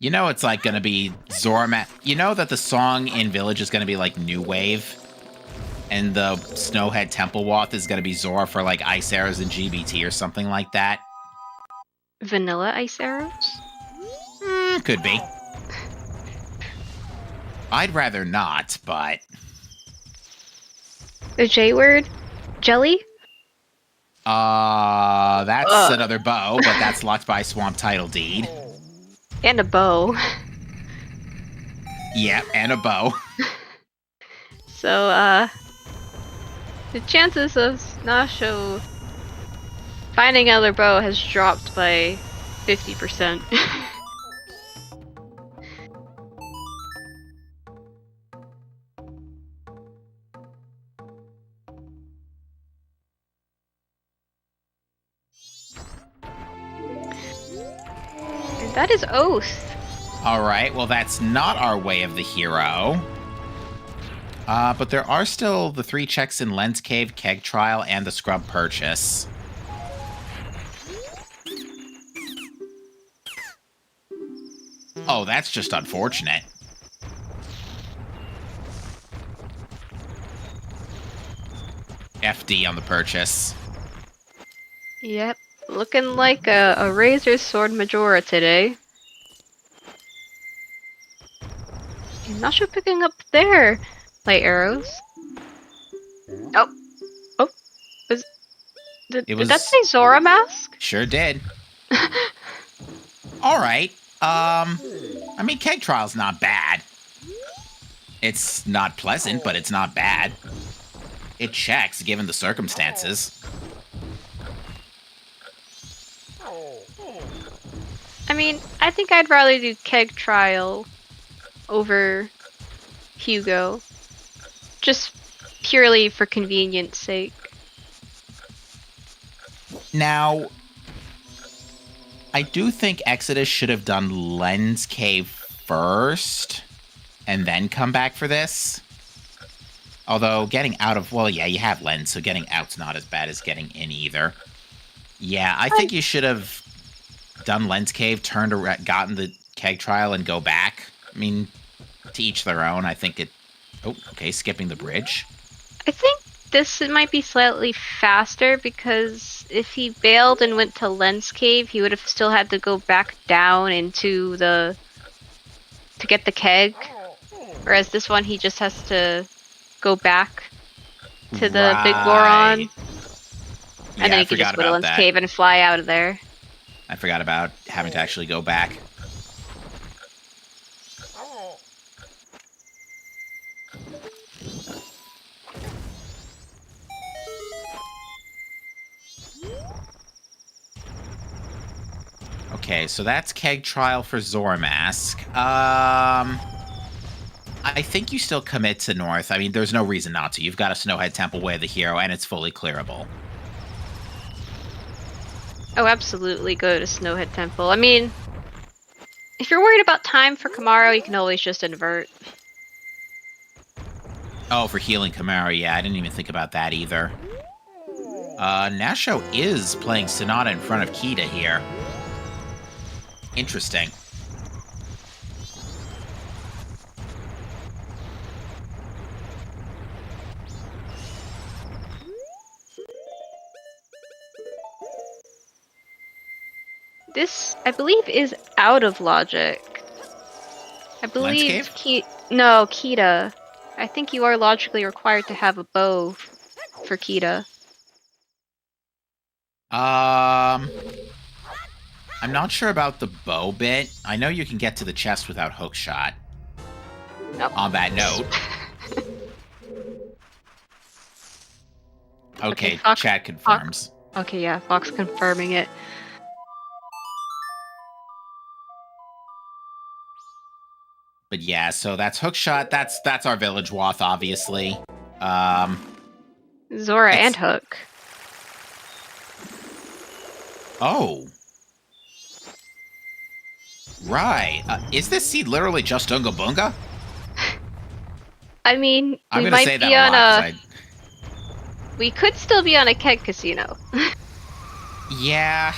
You know it's like gonna be Zora You know that the song in Village is gonna be like New Wave? And the Snowhead Temple Wath is gonna be Zora for like Ice Arrows and GBT or something like that? Vanilla ice arrows? Could be. I'd rather not, but... The J word? Jelly? That's another bow, but that's locked by Swamp Title Deed. And a bow. Yep, and a bow. So, the chances of Nasho finding another bow has dropped by 50%. And that is Oath. Alright, well that's not our way of the hero. But there are still the 3 checks in Lens Cave, Keg Trial, and the Scrub Purchase. Oh, that's just unfortunate. FD on the purchase. Yep, looking like a Razor Sword Majora today. And Nasho picking up their light arrows. Oh. Did that say Zora Mask? Sure did. Alright. I mean, Keg Trial's not bad. It's not pleasant, but it's not bad. it checks given the circumstances. I mean, I think I'd rather do Keg Trial over Hugo. Just purely for convenience sake. Now, I do think Exodus should have done Lens Cave first and then come back for this. Although getting out of, well, yeah, you have Lens, so getting out's not as bad as getting in either. Yeah, I think you should have done Lens Cave, turned around, gotten the Keg Trial, and go back. I mean, to each their own. I think it... Oh, okay, skipping the bridge. I think this might be slightly faster because if he bailed and went to Lens Cave, he would have still had to go back down into the... to get the keg. Whereas this one, he just has to go back to the big Goron. And then he can just go to Lens Cave and fly out of there. I forgot about having to actually go back. Okay, so that's Keg Trial for Zoramask. I think you still commit to North. I mean, there's no reason not to. You've got a Snowhead Temple Way of the Hero, and it's fully clearable. Oh, absolutely go to Snowhead Temple. I mean, if you're worried about time for Kamaro, you can always just invert. Oh, for healing Kamaro, yeah, I didn't even think about that either. Nasho is playing Sonata in front of Kita here. Interesting. This, I believe, is out of logic. I believe No, Kita. I think you are logically required to have a bow for Kita. I'm not sure about the bow bit. I know you can get to the chest without hookshot. Nope. On that note. Okay, chat confirms. Okay, yeah, Fox confirming it. But yeah, so that's hookshot. That's our village Wath, obviously. Zora and Hook. Oh. Right. Is this seed literally just Unga Bunga? I mean, I'm we gonna might say be that on a lot, We could still be on a keg casino. Yeah.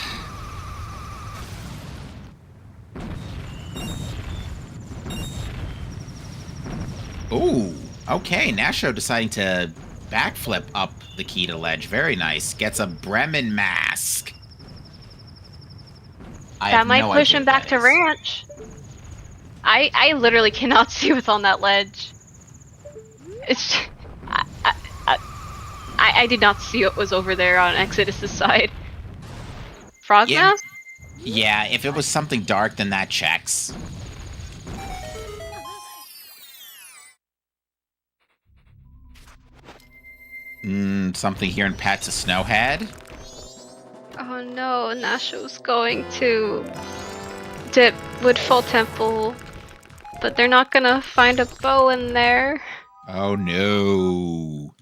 Ooh, okay. Nasho deciding to backflip up the Kita ledge. Very nice. Gets a Bremen mask. That might push him back to ranch. I literally cannot see what's on that ledge. It's I did not see what was over there on Exodus's side. Frog mask? Yeah, if it was something dark, then that checks. Something here in Pat to Snowhead? Oh no, Nasho's going to dip Woodfall Temple, but they're not gonna find a bow in there. Oh no.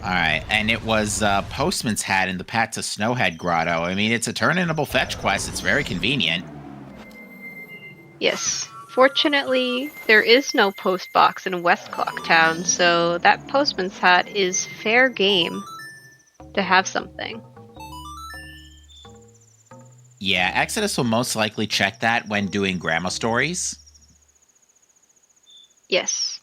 Alright, and it was Postman's Hat in the Pat to Snowhead Grotto. I mean, it's a turn-inable fetch quest. It's very convenient. Yes. Fortunately, there is no post box in West Clocktown, so that Postman's Hat is fair game to have something. Yeah, Exodus will most likely check that when doing grandma stories. Yes.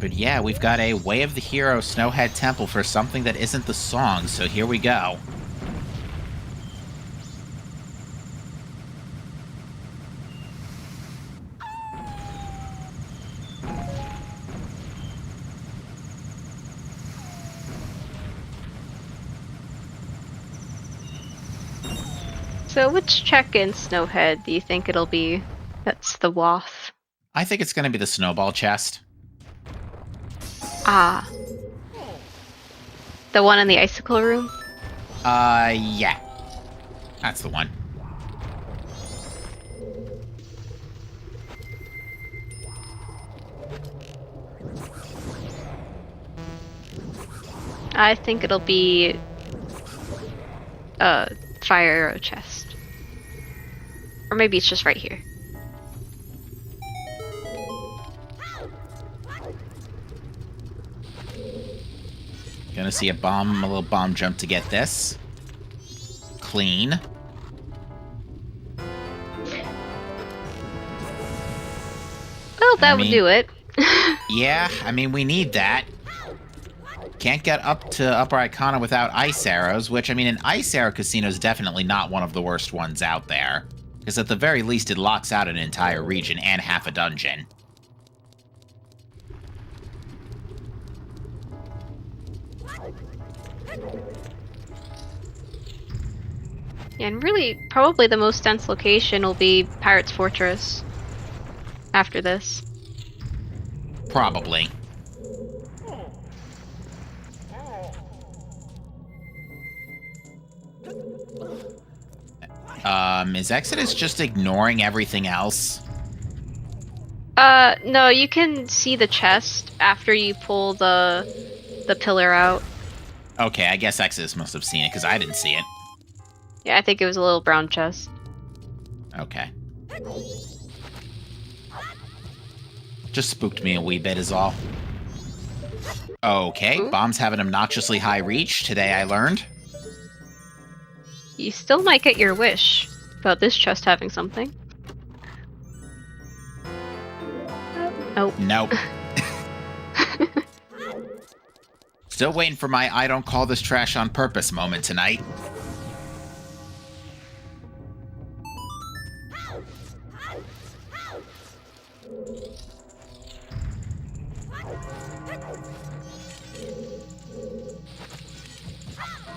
But yeah, we've got a Way of the Hero Snowhead Temple for something that isn't the song, so here we go. So which check-in, Snowhead, do you think it'll be? That's the WAF. I think it's going to be the snowball chest. Ah. The one in the icicle room? Yeah. That's the one. I think it'll be a fire arrow chest. Or maybe it's just right here. Gonna see a little bomb jump to get this. Clean. Well, that would do it. Yeah, I mean, we need that. Can't get up to Upper Icona without ice arrows, which, I mean, an ice arrow casino is definitely not one of the worst ones out there. Because at the very least, it locks out an entire region and half a dungeon. Yeah, and really, probably the most dense location will be Pirate's Fortress. After this. Probably. Is Exodus just ignoring everything else? No, you can see the chest after you pull the pillar out. Okay, I guess Exodus must have seen it, because I didn't see it. Yeah, I think it was a little brown chest. Okay. Just spooked me a wee bit is all. Okay, Ooh. bombs have an obnoxiously high reach, today I learned. You still might get your wish about this chest having something. Oh. Nope. Still waiting for my I don't call this trash on purpose moment tonight.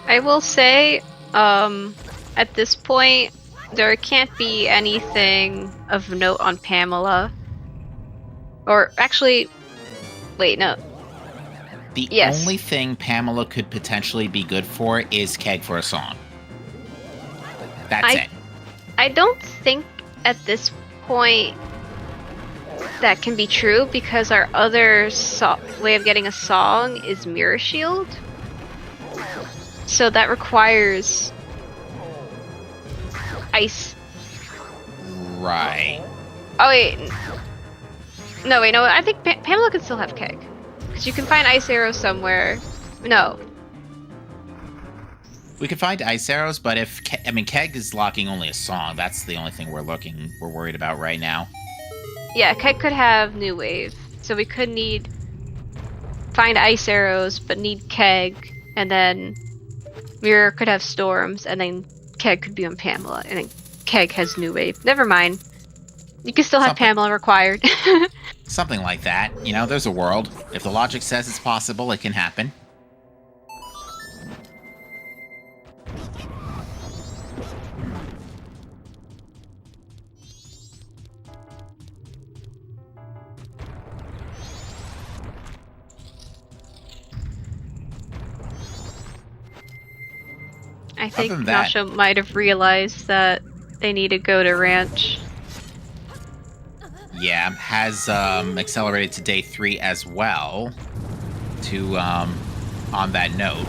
I will say, at this point, there can't be anything of note on Pamela. Or actually, wait, no. The Yes. only thing Pamela could potentially be good for is Keg for a song. That's it. I don't think at this point that can be true because our other way of getting a song is Mirror Shield. So that requires ice. Right. Oh wait. No, wait, no, I think Pamela could still have Keg. Because you can find ice arrows somewhere. No. We could find ice arrows, but if Keg is locking only a song, that's the only thing we're worried about right now. Yeah, Keg could have New Wave. So we could find ice arrows, but need Keg, and then Mirror could have storms, and then Keg could be on Pamela, and then Keg has New Wave. Never mind. You can still have Pamela required. Something like that. You know, there's a world. If the logic says it's possible, it can happen. I think Nasho might have realized that they need to go to Ranch. Yeah, has accelerated to day 3 as well. To on that note.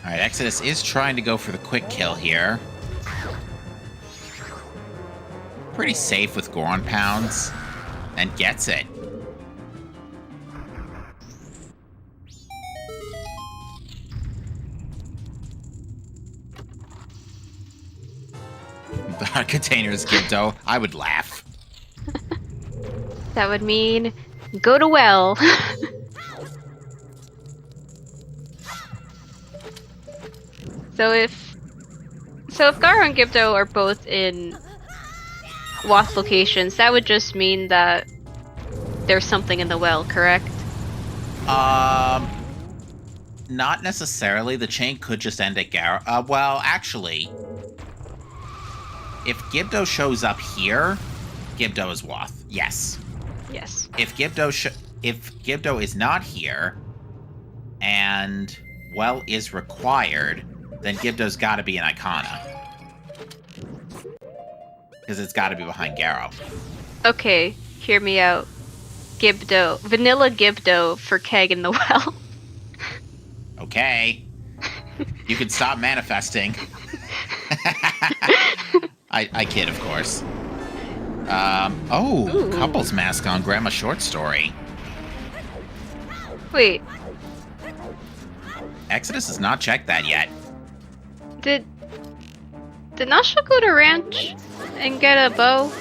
Alright, Exodus is trying to go for the quick kill here. Pretty safe with Goron Pounds. And gets it. The container is Gibdo. I would laugh. That would mean go to well. So if Garo and Gibdo are both in Wath locations, that would just mean that there's something in the well, correct? Not necessarily. The chain could just end at Garo. Well, actually, if Gibdo shows up here, Gibdo is Wath. Yes. Yes. If Gibdo is not here, and well is required, then Gibdo's got to be an Icona. Because it's got to be behind Garo. Okay, hear me out. Gibdo. Vanilla Gibdo for Keg in the well. Okay. You can stop manifesting. I kid, of course. Ooh. Couples mask on Grandma Short Story. Wait, Exodus has not checked that yet. did Nasho go to ranch and get a bow?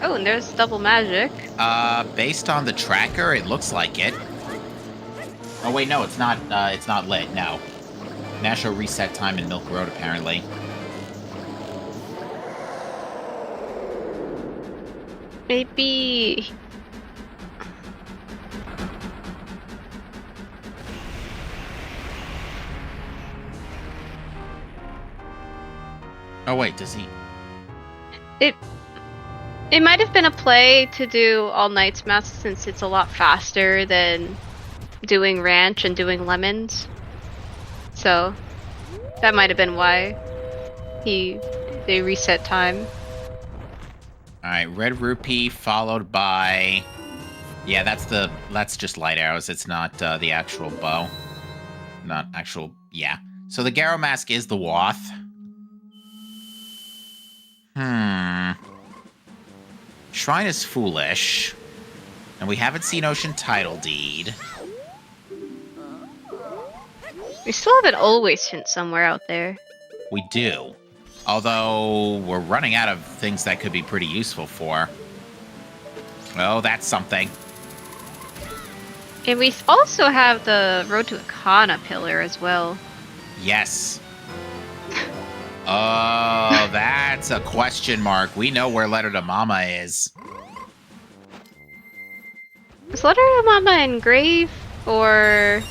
Oh, and there's double magic. Based on the tracker, it looks like it. Oh wait, no, it's not lit, no. Nasho reset time in Milk Road, apparently. Maybe... Oh wait, does he? It might have been a play to do All Night's Mask since it's a lot faster than doing ranch and doing lemons. So that might have been why they reset time. Alright, Red Rupee followed by... Yeah, that's just light arrows. It's not the actual bow. Not actual... Yeah. So the Garo mask is the Wath. Shrine is foolish. And we haven't seen Ocean Title Deed. We still have an always hint somewhere out there. We do. Although, we're running out of things that could be pretty useful for. Oh, that's something. And we also have the Road to Akana pillar as well. Yes. Oh, that's a question mark. We know where Letter to Mama is. Was Letter to Mama in Grave? Or...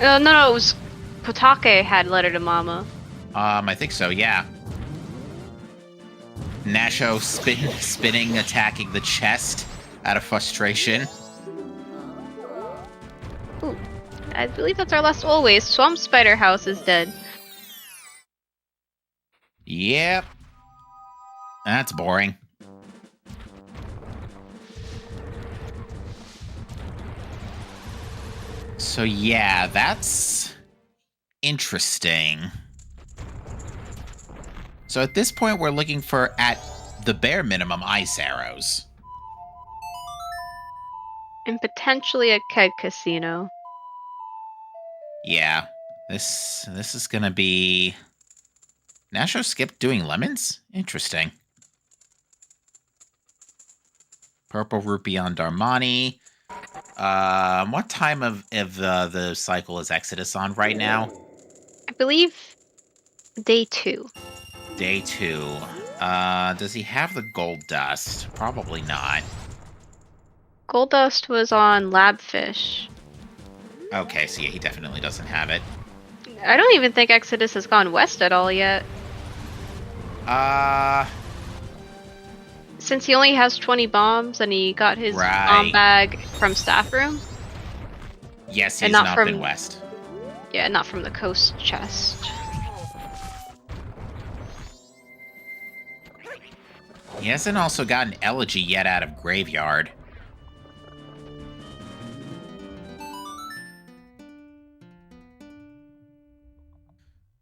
no, it was... Potake had Letter to Mama. I think so, yeah. Nasho spinning, attacking the chest out of frustration. Ooh, I believe that's our last always. Swamp Spider House is dead. Yep. That's boring. So yeah, that's interesting. So at this point, we're looking for, at the bare minimum, ice arrows. And potentially a keg casino. Yeah, this is gonna be... Nasho skipped doing lemons? Interesting. Purple Rupee on Darmani. What time of the cycle is Exodus on right now? I believe day 2. Day 2. Does he have the gold dust? Probably not. Gold Dust was on Labfish. Okay, so yeah, he definitely doesn't have it. I don't even think Exodus has gone west at all yet. Since he only has 20 bombs and he got his bomb bag from staff room. Yes, he's not been west. Yeah, not from the coast chest. He hasn't also gotten Elegy yet out of Graveyard.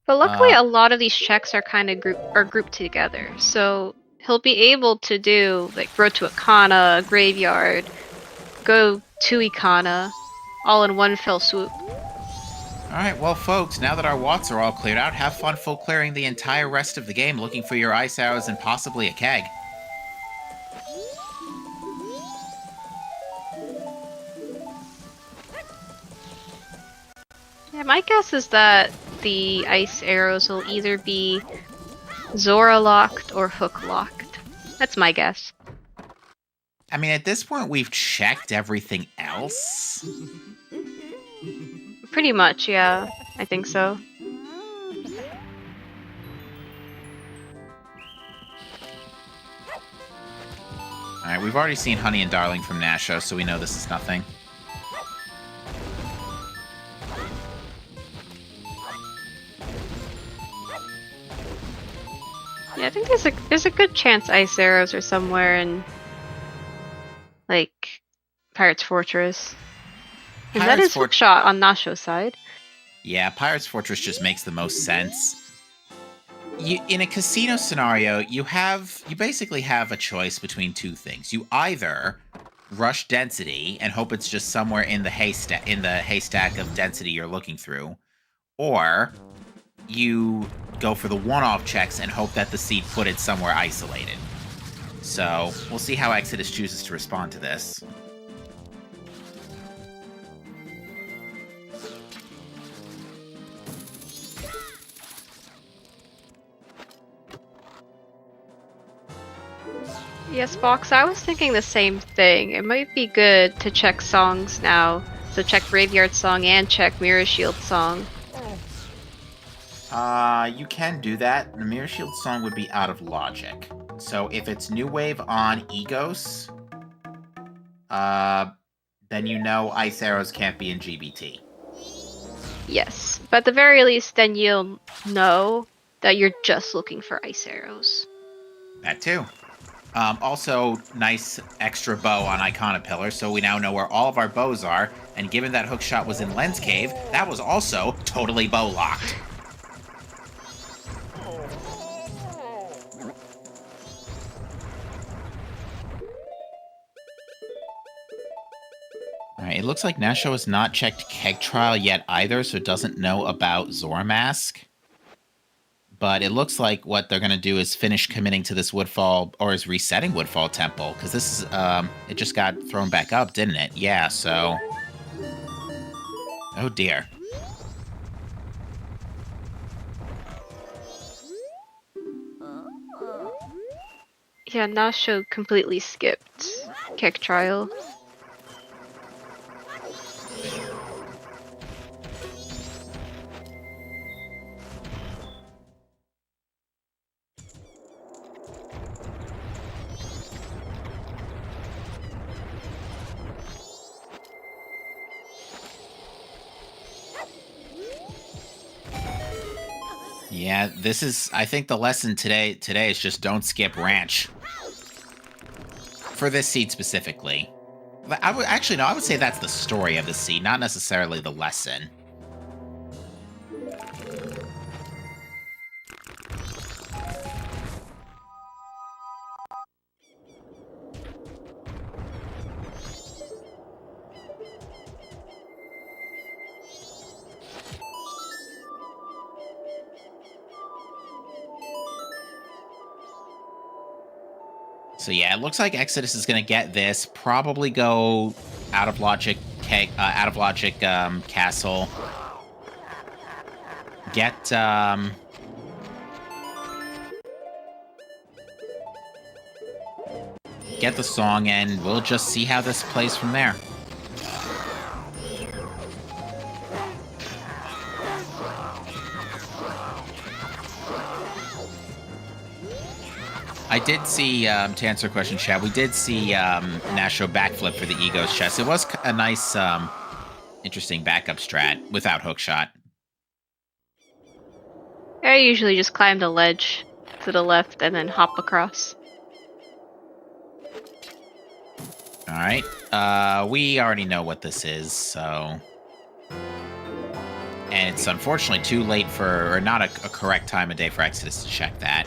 But luckily, a lot of these checks are kind of grouped together, so he'll be able to do like Road to Akana, Graveyard, go to Ikana, all in one fell swoop. Alright, well, folks, now that our watts are all cleared out, have fun full clearing the entire rest of the game looking for your ice arrows and possibly a keg. Yeah, my guess is that the ice arrows will either be Zora locked or hook locked. That's my guess. I mean, at this point, we've checked everything else. Pretty much, yeah. I think so. Alright, we've already seen Honey and Darling from Nasho, so we know this is nothing. Yeah, I think there's a good chance ice arrows are somewhere in, like, Pirate's Fortress. And that is hookshot on Nasho's side. Yeah, Pirate's Fortress just makes the most sense. In a casino scenario, you basically have a choice between two things. You either rush density and hope it's just somewhere in the haystack of density you're looking through, or you go for the one-off checks and hope that the seed put it somewhere isolated. So we'll see how Exodus chooses to respond to this. Yes, Box, I was thinking the same thing. It might be good to check songs now. So check Graveyard Song and check Mirror Shield Song. You can do that. The Mirror Shield Song would be out of logic. So if it's New Wave on Egos, then you know Ice Arrows can't be in GBT. Yes, but at the very least, then you'll know that you're just looking for Ice Arrows. That too. Also, nice extra bow on Icona Pillar, so we now know where all of our bows are, and given that hookshot was in Lens Cave, that was also totally bow locked. Alright, it looks like Nasho has not checked Keg Trial yet either, so it doesn't know about Zora Mask. But it looks like what they're going to do is finish committing to this Woodfall, or is resetting Woodfall Temple, because this is, it just got thrown back up, didn't it? Yeah, so... Oh dear. Yeah, Nasho completely skipped Keg Trial. Yeah, this is, I think the lesson today is just don't skip Ranch. For this seed specifically. I would say that's the story of the seed, not necessarily the lesson. So yeah, it looks like Exodus is going to get this. Probably go out of logic, castle. Get the song, and we'll just see how this plays from there. I did see, to answer a question, Chad, we did see Nasho backflip for the Egos chest. It was a nice, interesting backup strat without hookshot. I usually just climb the ledge to the left and then hop across. Alright, we already know what this is, so... And it's unfortunately too late or not a correct time of day for Exodus to check that.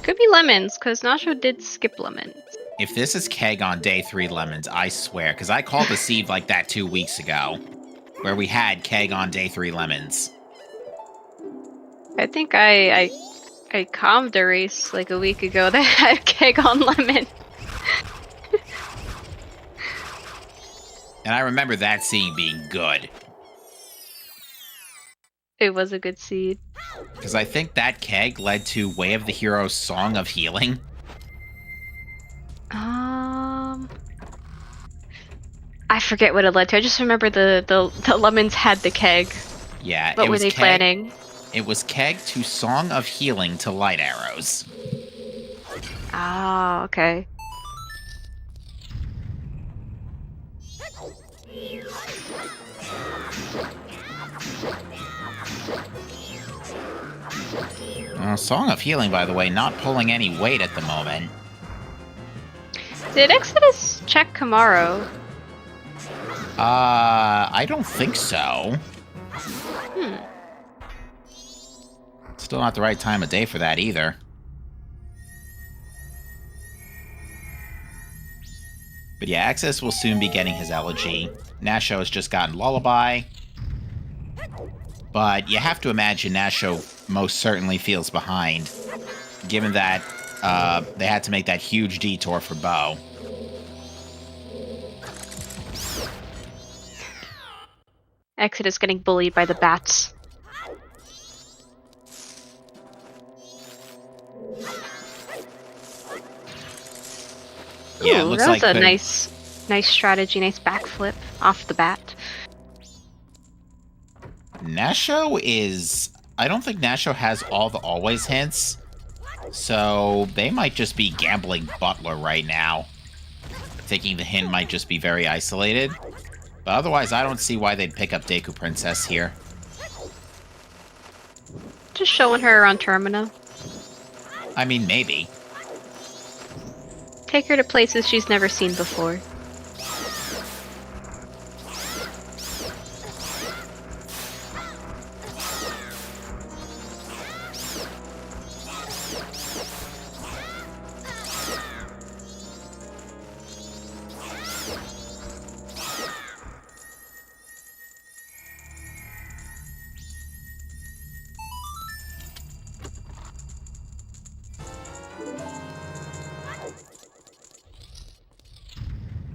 Could be lemons, because Nasho did skip lemons. If this is Keg on day 3 lemons, I swear, because I called the seed like that 2 weeks ago. where we had Keg on day 3 lemons. I think I calmed a race like a week ago that had Keg on lemon. And I remember that scene being good. It was a good seed. Because I think that Keg led to Way of the Hero's Song of Healing. I forget what it led to. I just remember the lemons had the Keg. Yeah, What it were was they planning? It was Keg to Song of Healing to Light Arrows. Ah, okay. Song of Healing, by the way, not pulling any weight at the moment. Did Exodus check Kamaro? I don't think so. Still not the right time of day for that either. But yeah, Exodus will soon be getting his elegy. Nasho has just gotten Lullaby. But you have to imagine Nasho most certainly feels behind, given that they had to make that huge detour for Bo. Exodus getting bullied by the bats. Yeah, it Ooh, looks that was like a nice strategy, nice backflip off the bat. Nasho is... I don't think Nasho has all the always hints, so they might just be gambling Butler right now. Thinking the hint might just be very isolated. But otherwise, I don't see why they'd pick up Deku Princess here. Just showing her around Termina. I mean, maybe. Take her to places she's never seen before.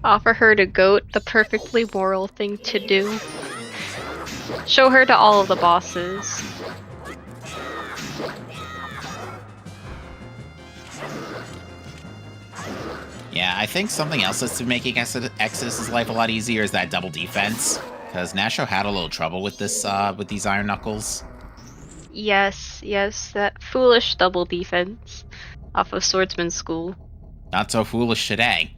Offer her to Goat, the perfectly moral thing to do. Show her to all of the bosses. Yeah, I think something else that's making Exodus's life a lot easier is that double defense. Because Nasho had a little trouble with this, with these Iron Knuckles. Yes, that foolish double defense off of Swordsman School. Not so foolish today.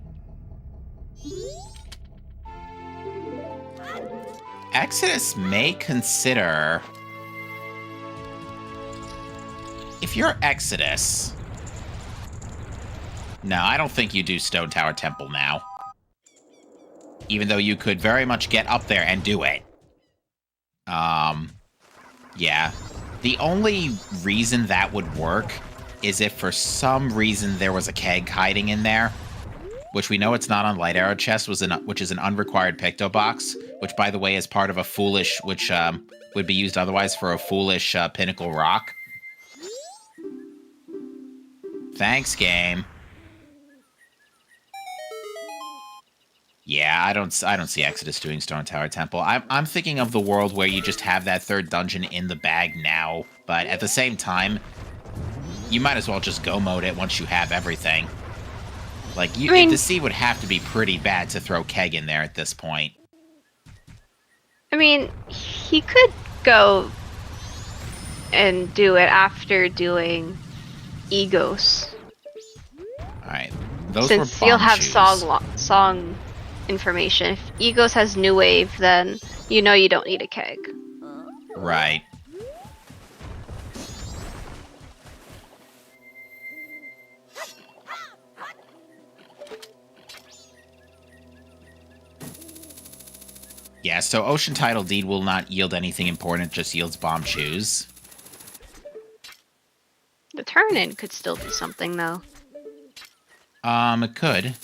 Exodus may consider... If you're Exodus... No, I don't think you do Stone Tower Temple now. Even though you could very much get up there and do it. Yeah. The only reason that would work is if for some reason there was a keg hiding in there. Which we know it's not on Light Arrow Chest, which is an unrequired Picto Box, which, by the way, is part of a foolish, which would be used otherwise for a foolish Pinnacle Rock. Thanks, game. Yeah, I don't see Exodus doing Stone Tower Temple. I'm thinking of the world where you just have that third dungeon in the bag now, but at the same time, you might as well just go mode it once you have everything. Like, the seed would have to be pretty bad to throw Keg in there at this point. I mean, he could go and do it after doing Egos. Alright, those Since were you'll have shoes. song information. If Egos has New Wave, then you know you don't need a Keg. Right. Yeah, so Ocean Tidal Deed will not yield anything important, just yields Bomb Shoes. The turn-in could still do something, though. It could.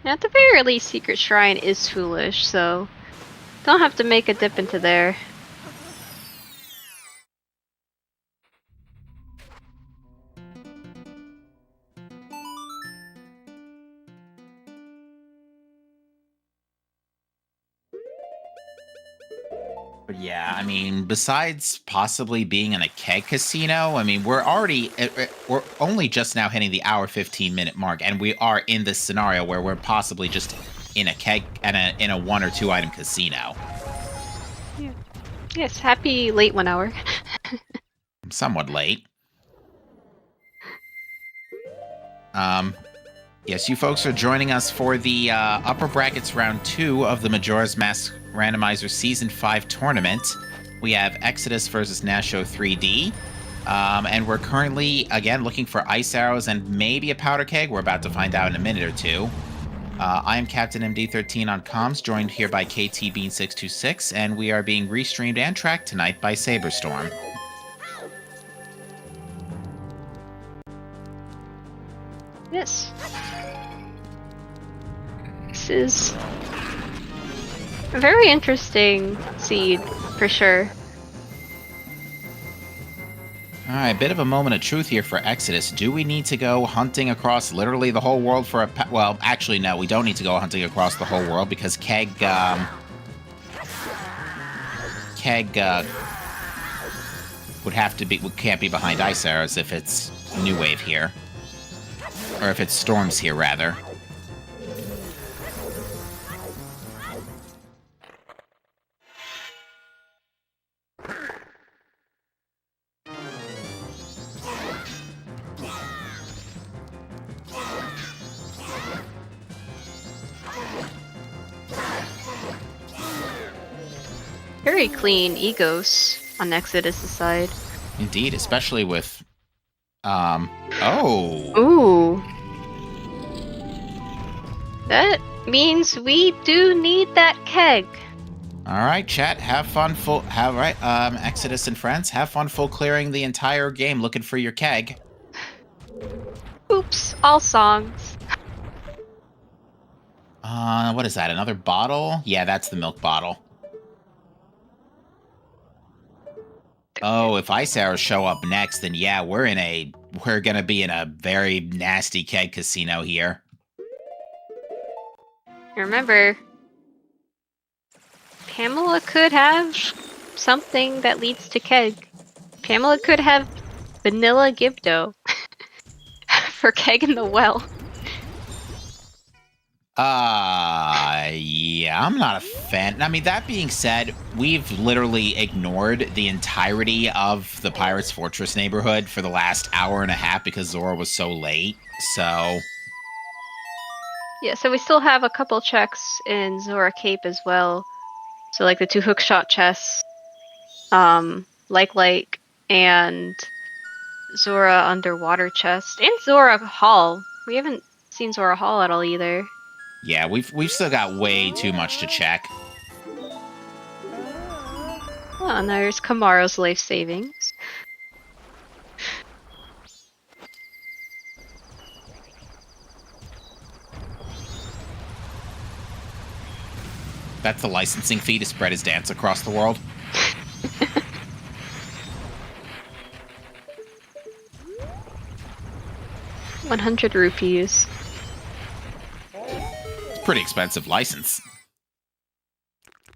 At the very least, Secret Shrine is foolish, so don't have to make a dip into there. But yeah, I mean, besides possibly being in a keg casino, I mean, we're only just now hitting the hour 15-minute mark, and we are in this scenario where we're possibly just in a keg and in a 1 or 2 item casino. Yeah. Yes, happy late 1 hour. I'm somewhat late. Yes, you folks are joining us for the upper brackets round 2 of the Majora's Mask Randomizer Season 5 tournament. We have Exodus versus Nasho3D. And we're currently, again, looking for ice arrows and maybe a powder keg. We're about to find out in a minute or two. I am Captain MD13 on comms, joined here by KT Bean626, and we are being restreamed and tracked tonight by Saberstorm. Yes. This is a very interesting seed, for sure. Alright, bit of a moment of truth here for Exodus. Do we need to go hunting across literally the whole world for a... Well, actually, no, we don't need to go hunting across the whole world because Keg can't be behind ice arrows if it's New Wave here. Or if it's Storms here, rather. Very clean egos on Exodus' side. Indeed, especially with... Oh! Ooh. That means we do need that keg. Alright, chat, have fun Exodus and friends, have fun full clearing the entire game looking for your keg. Oops, all songs. What is that, another bottle? Yeah, that's the milk bottle. Oh, if ice arrows show up next, then yeah, we're gonna be in a very nasty keg casino here. Remember, Pamela could have something that leads to keg. Pamela could have vanilla Gibdo for keg in the well. Yeah, I'm not a fan. I mean, that being said, we've literally ignored the entirety of the Pirates Fortress neighborhood for the last hour and a half because Zora was so late, so... Yeah, so we still have a couple checks in Zora Cape as well. So like the 2 hookshot chests, like, and Zora underwater chest, and Zora Hall. We haven't seen Zora Hall at all either. Yeah, we've still got way too much to check. Oh, and there's Kamaro's life savings. That's the licensing fee to spread his dance across the world. 100 rupees. Pretty expensive license.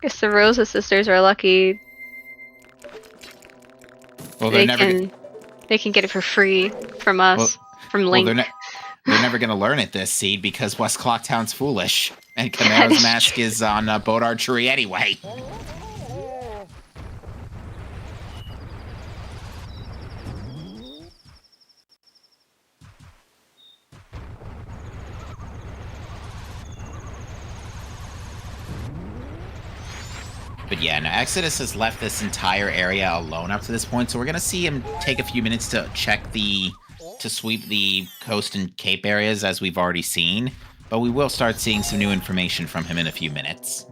Guess the Rosa sisters are lucky. Well, they can get it for free from us, from Link. Well, they're never going to learn it this seed because West Clocktown's foolish, and Chimera's Mask is on boat archery anyway. But yeah, no, Exodus has left this entire area alone up to this point, so we're gonna see him take a few minutes to sweep the coast and cape areas as we've already seen, but we will start seeing some new information from him in a few minutes.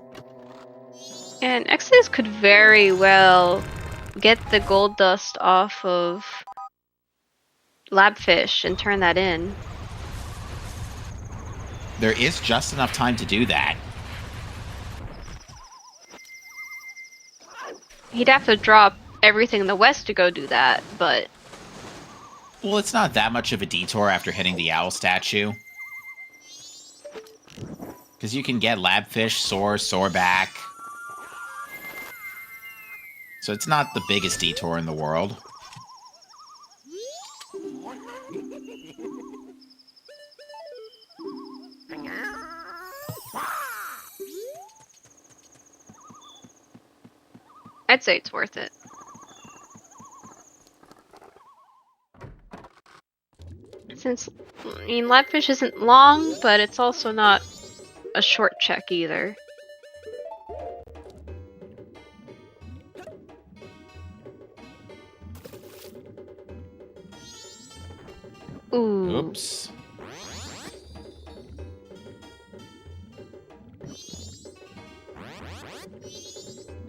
And Exodus could very well get the gold dust off of Labfish and turn that in. There is just enough time to do that. He'd have to drop everything in the west to go do that, but... Well, it's not that much of a detour after hitting the owl statue. Because you can get labfish, soar back. So it's not the biggest detour in the world. I'd say it's worth it. Since, I mean, Labfish isn't long, but it's also not a short check either. Ooh. Oops.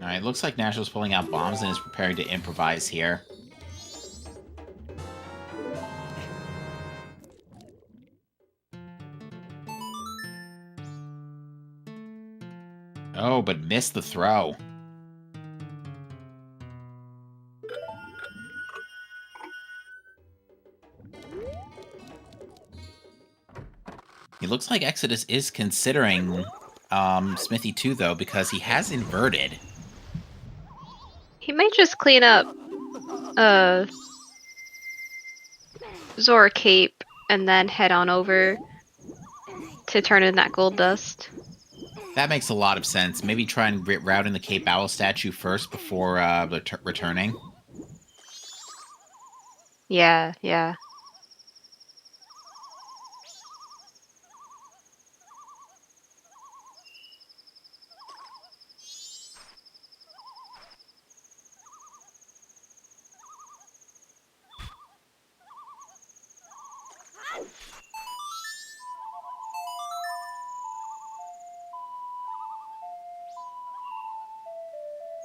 Alright, looks like Nasho's pulling out bombs and is preparing to improvise here. Oh, but missed the throw. It looks like Exodus is considering Smithy 2, though, because he has inverted. He might just clean up Zora Cape and then head on over to turn in that gold dust. That makes a lot of sense. Maybe try and route in the Cape Owl statue first before returning. Yeah, yeah.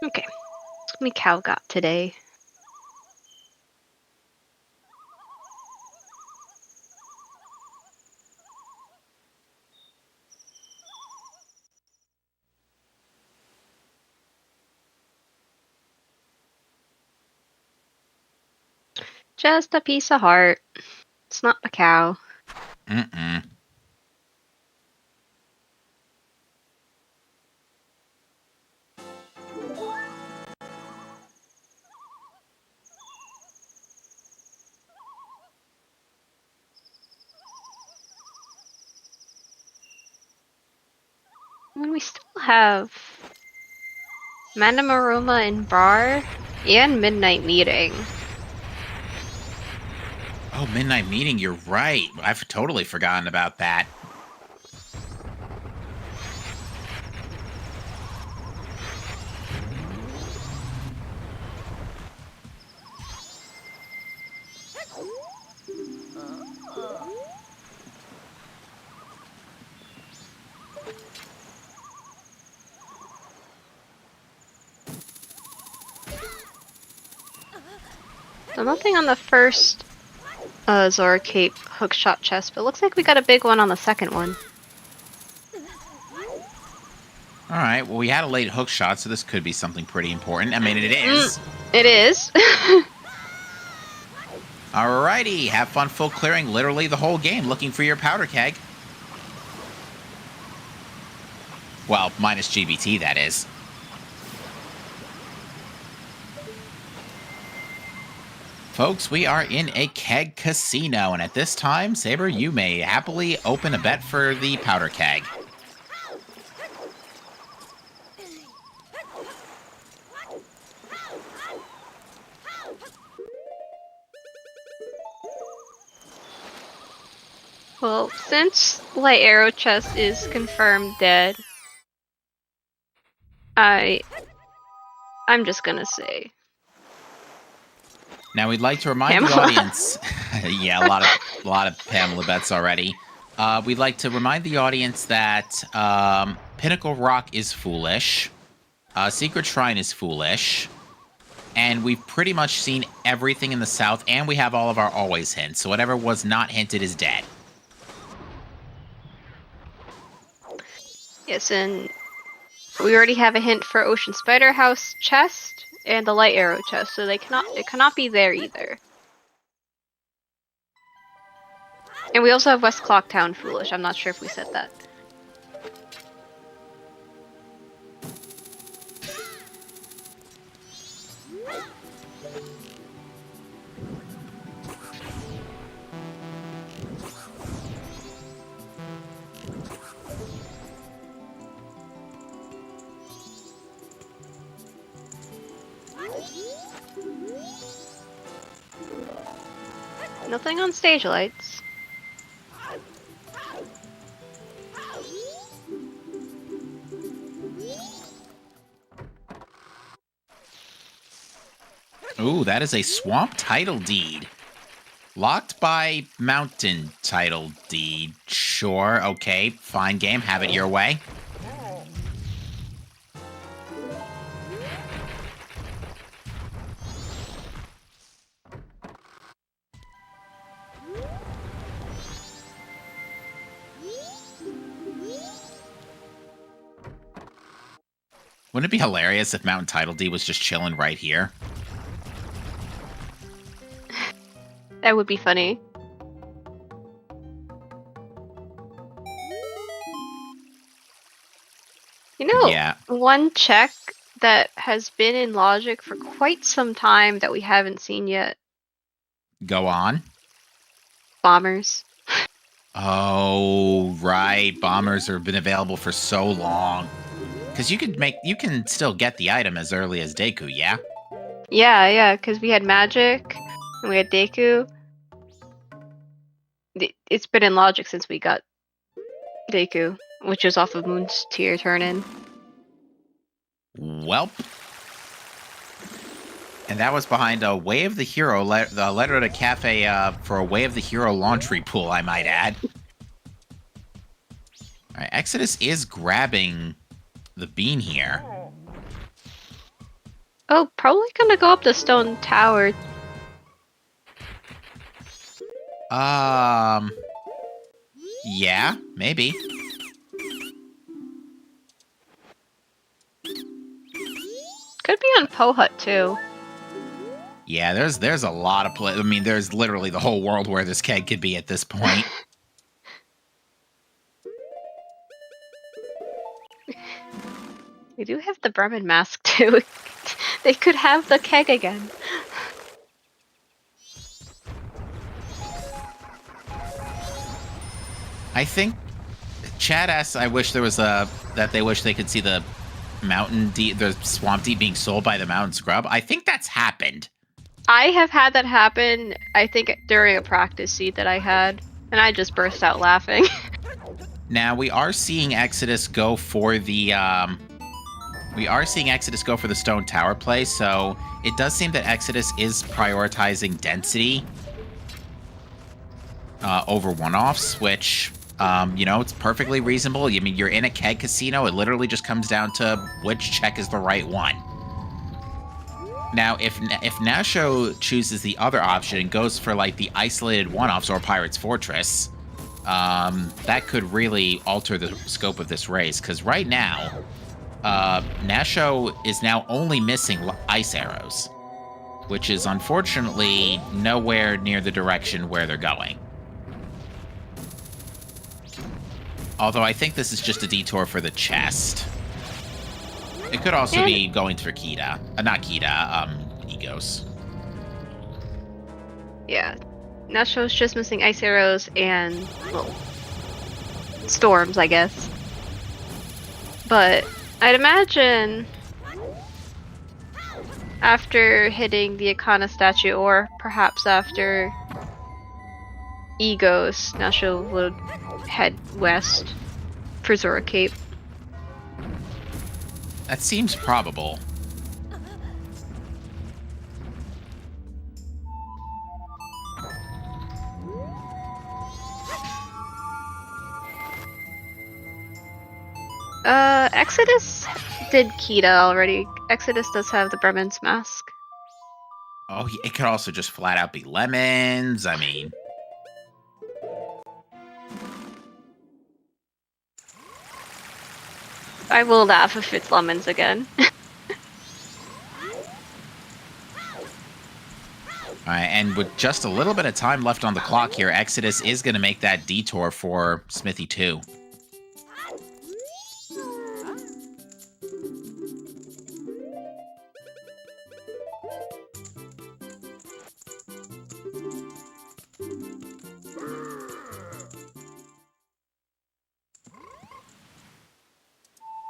Okay, how many cow got today? Just a piece of heart. It's not a cow. Mm-mm. And we still have Manamaruma and Bar and Midnight Meeting. Oh, Midnight Meeting, you're right. I've totally forgotten about that. So nothing on the first Zora Cape hookshot chest, but it looks like we got a big one on the second one. Alright, well, we had a late hook shot, so this could be something pretty important. I mean, it is. It is. Alrighty, have fun full clearing literally the whole game looking for your powder keg. Well, minus GBT, that is. Folks, we are in a keg casino, and at this time, Saber, you may happily open a bet for the powder keg. Well, since Light Arrow Chest is confirmed dead, I'm just gonna say. Now, we'd like to remind the audience... yeah, a lot of Pamela bets already. We'd like to remind the audience that Pinnacle Rock is foolish, Secret Shrine is foolish, and we've pretty much seen everything in the south, and we have all of our always hints, so whatever was not hinted is dead. Yes, and we already have a hint for Ocean Spider House chest and the Light Arrow chest, so it cannot be there either. And we also have West Clocktown Foolish. I'm not sure if we said that. Nothing on stage lights. Ooh, that is a swamp title deed. Locked by mountain title deed. Sure, okay, fine game, have it your way. Wouldn't it be hilarious if Mountain Title D was just chilling right here? That would be funny. You know, Yeah. one check that has been in Logic for quite some time that we haven't seen yet. Go on. Bombers. Oh, right. Bombers have been available for so long. Because you can still get the item as early as Deku, yeah? Yeah, because we had Magic and we had Deku. It's been in Logic since we got Deku, which is off of Moon's Tier turn-in. Welp. And that was behind a Way of the Hero, the letter to Cafe for a Way of the Hero laundry pool, I might add. All right, Exodus is grabbing the bean here. Oh, probably gonna go up the stone tower. Yeah, maybe. Could be on Pohut too. Yeah, there's a lot of play. I mean, there's literally the whole world where this keg could be at this point. They do have the Bremen mask too. They could have the keg again. I think Chad asks, I wish there was that they wish they could see the the swamp deep being sold by the mountain scrub. I think that's happened. I have had that happen, I think, during a practice seed that I had, and I just burst out laughing. Now we are seeing Exodus go for the stone tower play, so it does seem that Exodus is prioritizing density over one-offs, which it's perfectly reasonable. I mean, you're in a keg casino. It literally just comes down to which check is the right one. Now, if Nasho chooses the other option and goes for like the isolated one-offs or Pirate's Fortress, that could really alter the scope of this race. Because right now, Nasho is now only missing ice arrows, which is unfortunately nowhere near the direction where they're going. Although I think this is just a detour for the chest. It could also be going for Kita. Not Kita, Egos. Yeah. Nasho's just missing ice arrows and, well, storms, I guess. But I'd imagine after hitting the Akana statue, or perhaps after Egos, Nasho would head west for Zora Cape. That seems probable. Exodus did Kita already. Exodus does have the Bremen's mask. Oh, it could also just flat out be lemons. I mean... I will laugh if it's lemons again. All right, and with just a little bit of time left on the clock here, Exodus is going to make that detour for Smithy 2.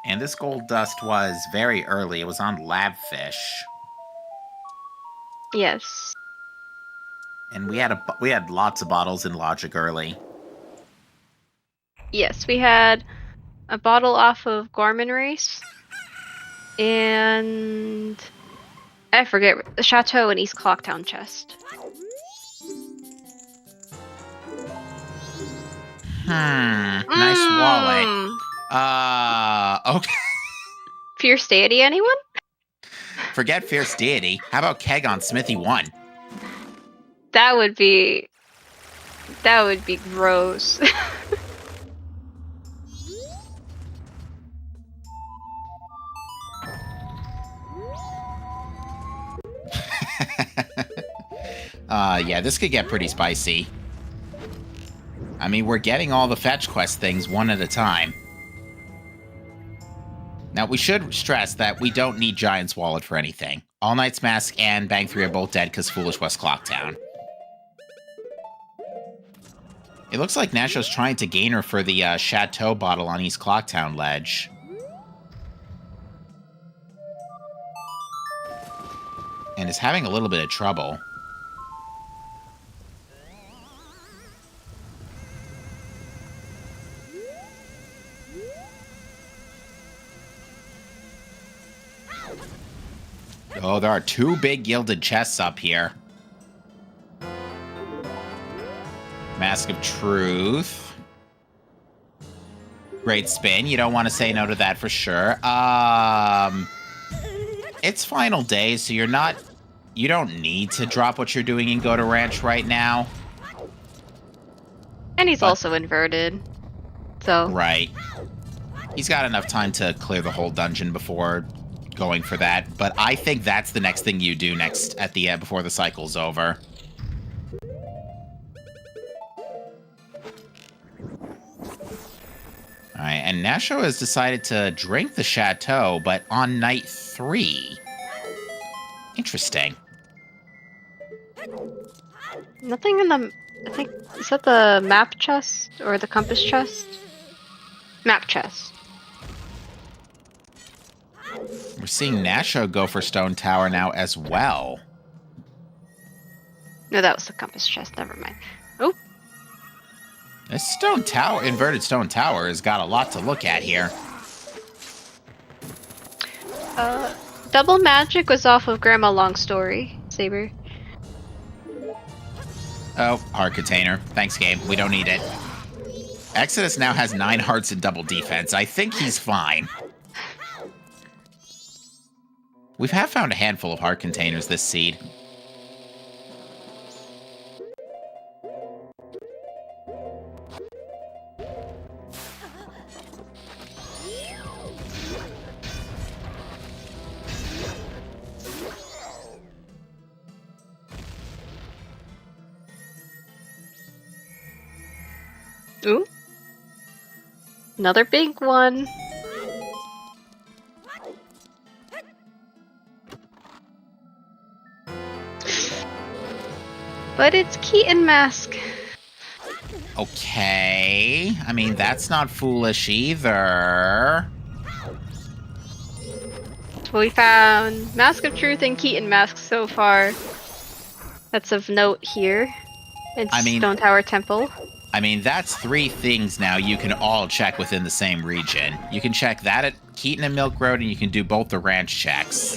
And this gold dust was very early. It was on Labfish. Yes. And we had lots of bottles in Logic early. Yes, we had a bottle off of Gorman Race. And I forget, the Chateau and East Clocktown chest. Nice wallet. Okay. Fierce Deity, anyone? Forget Fierce Deity. How about Keg on Smithy 1? That would be gross. Yeah, this could get pretty spicy. I mean, we're getting all the fetch quest things one at a time. Now, we should stress that we don't need Giant's Wallet for anything. All Knight's Mask and Bang 3 are both dead because Foolish West Clocktown. It looks like Nasho's trying to gain her for the Chateau bottle on East Clocktown ledge. And is having a little bit of trouble. Oh, there are 2 big gilded chests up here. Mask of Truth. Great spin. You don't want to say no to that for sure. It's final day, so you don't need to drop what you're doing and go to Ranch right now. And he's also inverted. So Right. He's got enough time to clear the whole dungeon before going for that, but I think that's the next thing you do next at the before the cycle's over. Alright, and Nasho has decided to drink the Chateau, but on night 3. Interesting. nothing in the. I think is that the map chest or the compass chest? Map chest. We're seeing Nasho go for Stone Tower now as well. No, that was the compass chest. Never mind. Oh, This Stone Tower, inverted Stone Tower, has got a lot to look at here. double magic was off of Grandma Long Story. Saber. Oh, heart container. Thanks, game. We don't need it. Exodus now has 9 hearts and double defense. I think he's fine. We have found a handful of heart containers this seed. Ooh. Another big one. But it's Keaton Mask. Okay. I mean, that's not foolish either. So we found Mask of Truth and Keaton Mask so far. That's of note here. It's Stone Tower Temple. I mean, that's 3 things now you can all check within the same region. You can check that at Keaton and Milk Road, and you can do both the ranch checks.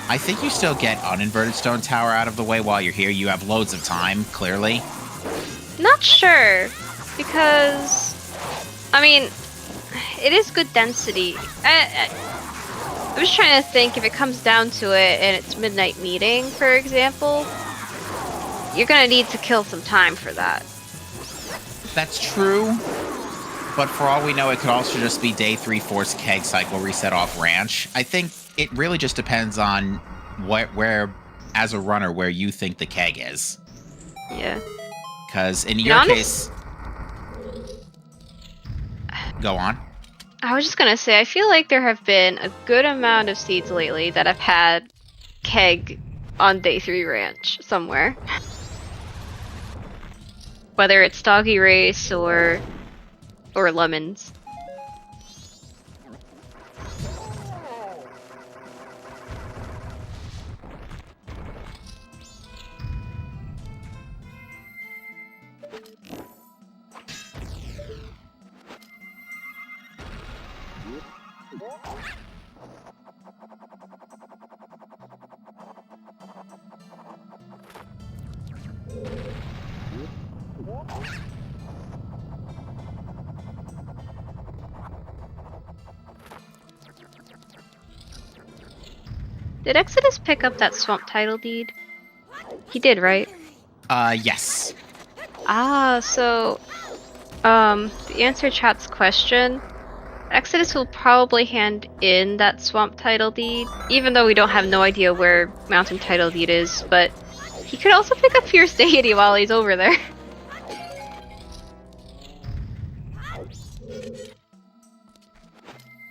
I think you still get uninverted Stone Tower out of the way while you're here. You have loads of time, clearly. Not sure, because I mean, it is good density. I'm just trying to think if it comes down to it and it's midnight meeting, for example. You're gonna need to kill some time for that. That's true. but for all we know, it could also just be day 3 force keg cycle reset off ranch. I think it really just depends on where as a runner, where you think the keg is. Yeah. Because in your case... Go on. I was just going to say, I feel like there have been a good amount of seeds lately that have had keg on day 3 ranch somewhere. Whether it's Doggy Race or Lemons. Did Exodus pick up that swamp title deed? He did, right? Yes. So, the answer chat's question, Exodus will probably hand in that swamp title deed, even though we don't have no idea where mountain title deed is, but he could also pick up Fierce Deity while he's over there.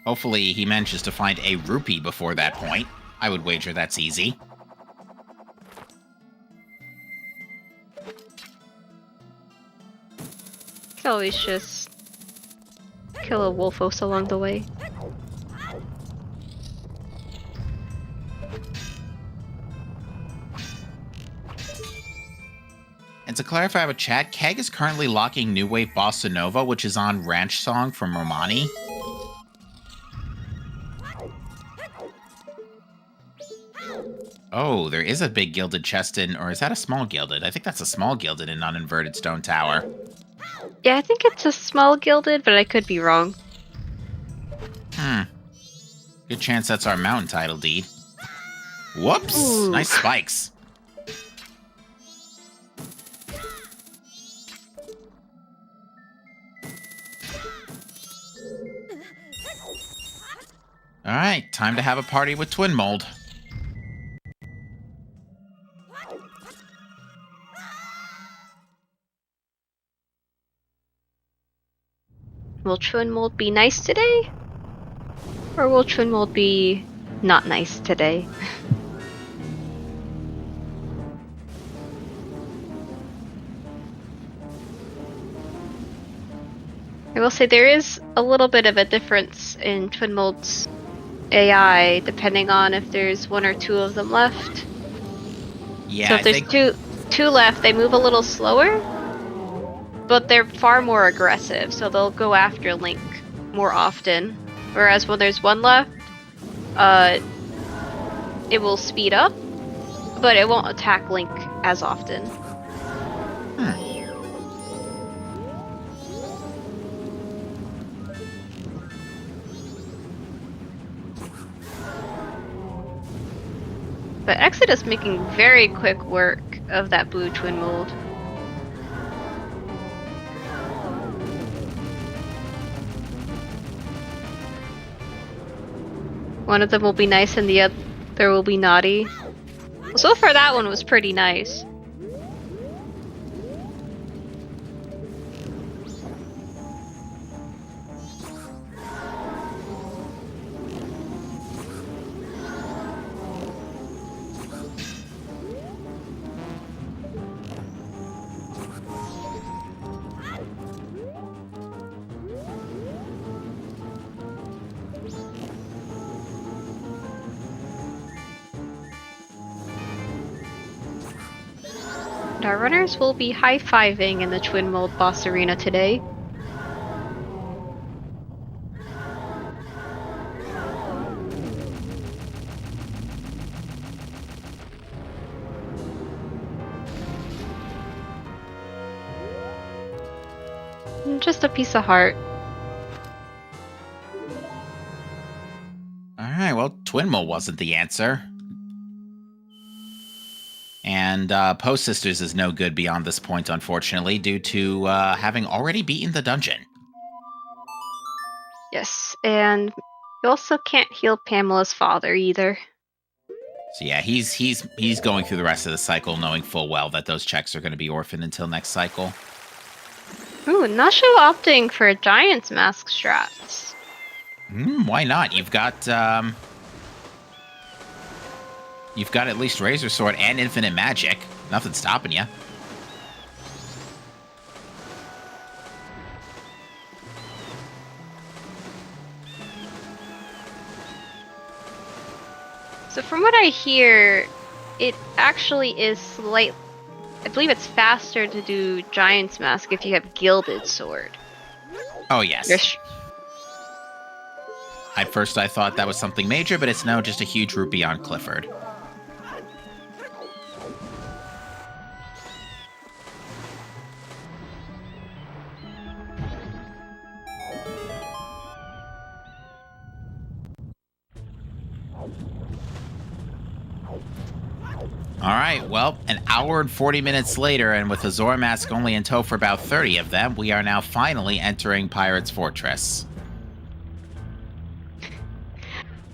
Hopefully he manages to find a rupee before that point. I would wager that's easy. Can always just kill a Wolfos along the way. And to clarify with chat, Keg is currently locking New Wave Bossa Nova, which is on Ranch Song from Romani. Oh, there is a big gilded chest in, or is that a small gilded? I think that's a small gilded in Uninverted Stone Tower. Yeah, I think it's a small gilded, but I could be wrong. Good chance that's our mountain title deed. Whoops! Ooh. Nice spikes. Alright, time to have a party with Twin Mold. Will Twin Mold be nice today? Or will Twin Mold be not nice today? I will say there is a little bit of a difference in Twin Mold's AI depending on if there's 1 or 2 of them left. Yeah, so if there's two left, they move a little slower, but they're far more aggressive, so they'll go after Link more often. Whereas when there's 1 left, it will speed up, but it won't attack Link as often. But Exodus making very quick work of that blue Twin Mold. One of them will be nice and the other will be naughty. So far that one was pretty nice. Our runners will be high-fiving in the Twin Mold boss arena today. Just a piece of heart. Alright, well, Twin Mold wasn't the answer. And Post Sisters is no good beyond this point, unfortunately, due to having already beaten the dungeon. Yes, and you also can't heal Pamela's father either. So yeah, he's going through the rest of the cycle knowing full well that those checks are going to be orphaned until next cycle. Ooh, Nasho opting for Giant's Mask strats. Why not? You've got at least Razor Sword and Infinite Magic. Nothing's stopping you. So from what I hear, it actually is I believe it's faster to do Giant's Mask if you have Gilded Sword. Oh, yes. At first I thought that was something major, but it's now just a huge rupee on Clifford. All right, well, an hour and 40 minutes later, and with the Zora Mask only in tow for about 30 of them, we are now finally entering Pirate's Fortress.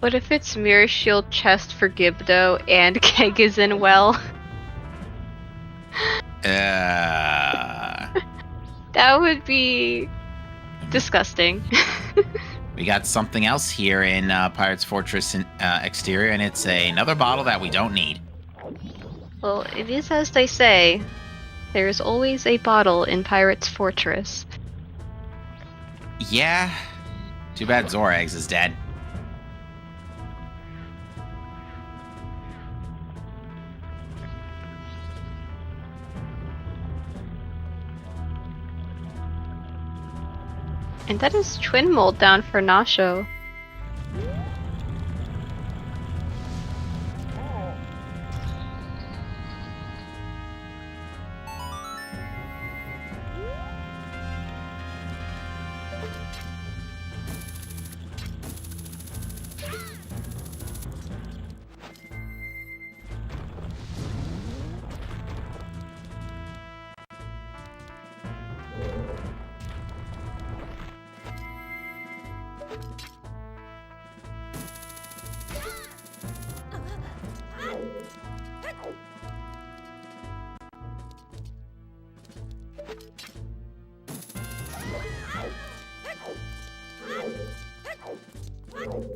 What if it's Mirror Shield chest for Gibdo and Keg is in well? That would be disgusting. We got something else here in Pirate's Fortress exterior, and it's another bottle that we don't need. Well, it is as they say, there's always a bottle in Pirate's Fortress. Yeah. Too bad Zorags is dead. And that is Twin Mold down for Nasho.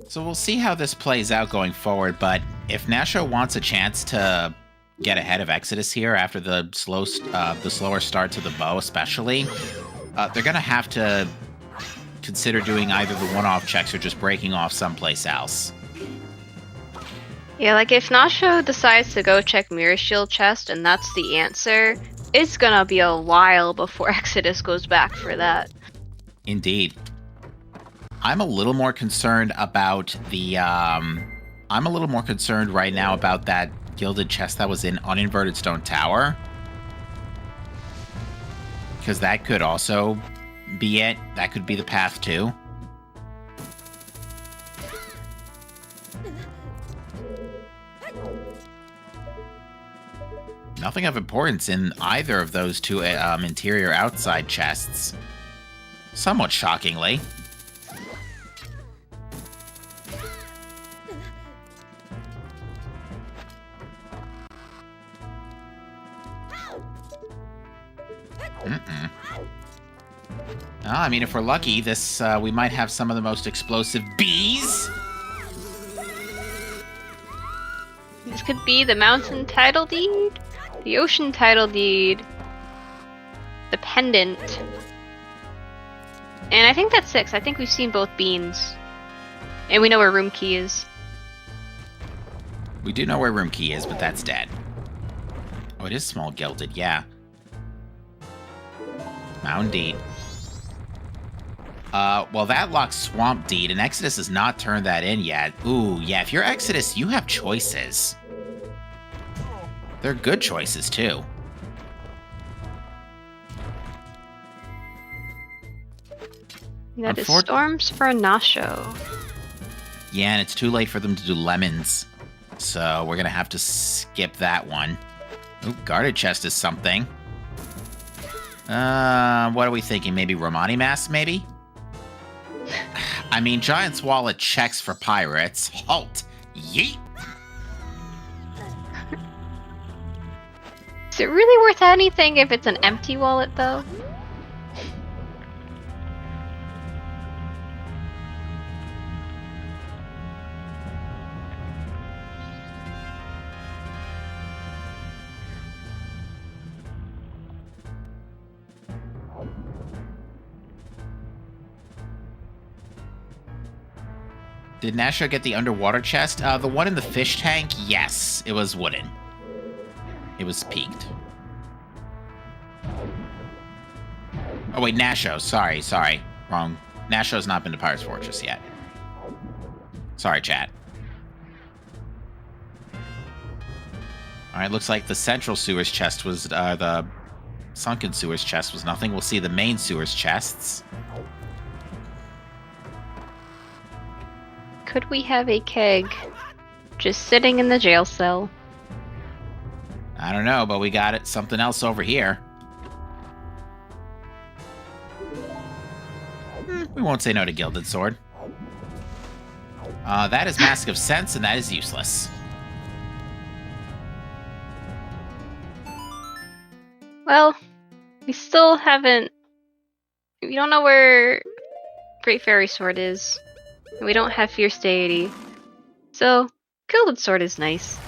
So we'll see how this plays out going forward, but if Nasho wants a chance to get ahead of Exodus here after the slower start to the bow especially, they're going to have to consider doing either the one-off checks or just breaking off someplace else. Yeah, like if Nasho decides to go check Mirror Shield chest and that's the answer, it's gonna be a while before Exodus goes back for that. Indeed. I'm a little more concerned about the, I'm a little more concerned right now about that gilded chest that was in Uninverted Stone Tower. Because that could also be it. That could be the path too. Nothing of importance in either of those two interior outside chests. Somewhat shockingly. I mean, if we're lucky, this we might have some of the most explosive bees. This could be the mountain title deed, the ocean title deed, the pendant. And I think that's 6. I think we've seen both beans. And we know where room key is. We do know where room key is, but that's dead. Oh, it is small gilded, yeah. Mound deed. Well, that locks Swamp Deed, and Exodus has not turned that in yet. Ooh, yeah, if you're Exodus, you have choices. They're good choices, too. That is Storms for Nasho. Yeah, and it's too late for them to do lemons. So we're going to have to skip that one. Ooh, guarded chest is something. What are we thinking? Maybe Romani Mask, maybe? I mean, Giant's Wallet checks for pirates. Halt! Yeet! Is it really worth anything if it's an empty wallet, though? Did Nasho get the underwater chest? The one in the fish tank? Yes, it was wooden. It was peaked. Oh wait, Nasho. Sorry. Wrong. Nasho's not been to Pirate's Fortress yet. Sorry, chat. Alright, looks like the central sewers chest was, the sunken sewers chest was nothing. We'll see the main sewers chests. Could we have a keg just sitting in the jail cell? I don't know, but we got it. Something else over here. We won't say no to Gilded Sword. That is Mask of Sense, and that is useless. Well, we still haven't... We don't know where Great Fairy Sword is. We don't have Fierce Deity. So, Gilded Sword is nice.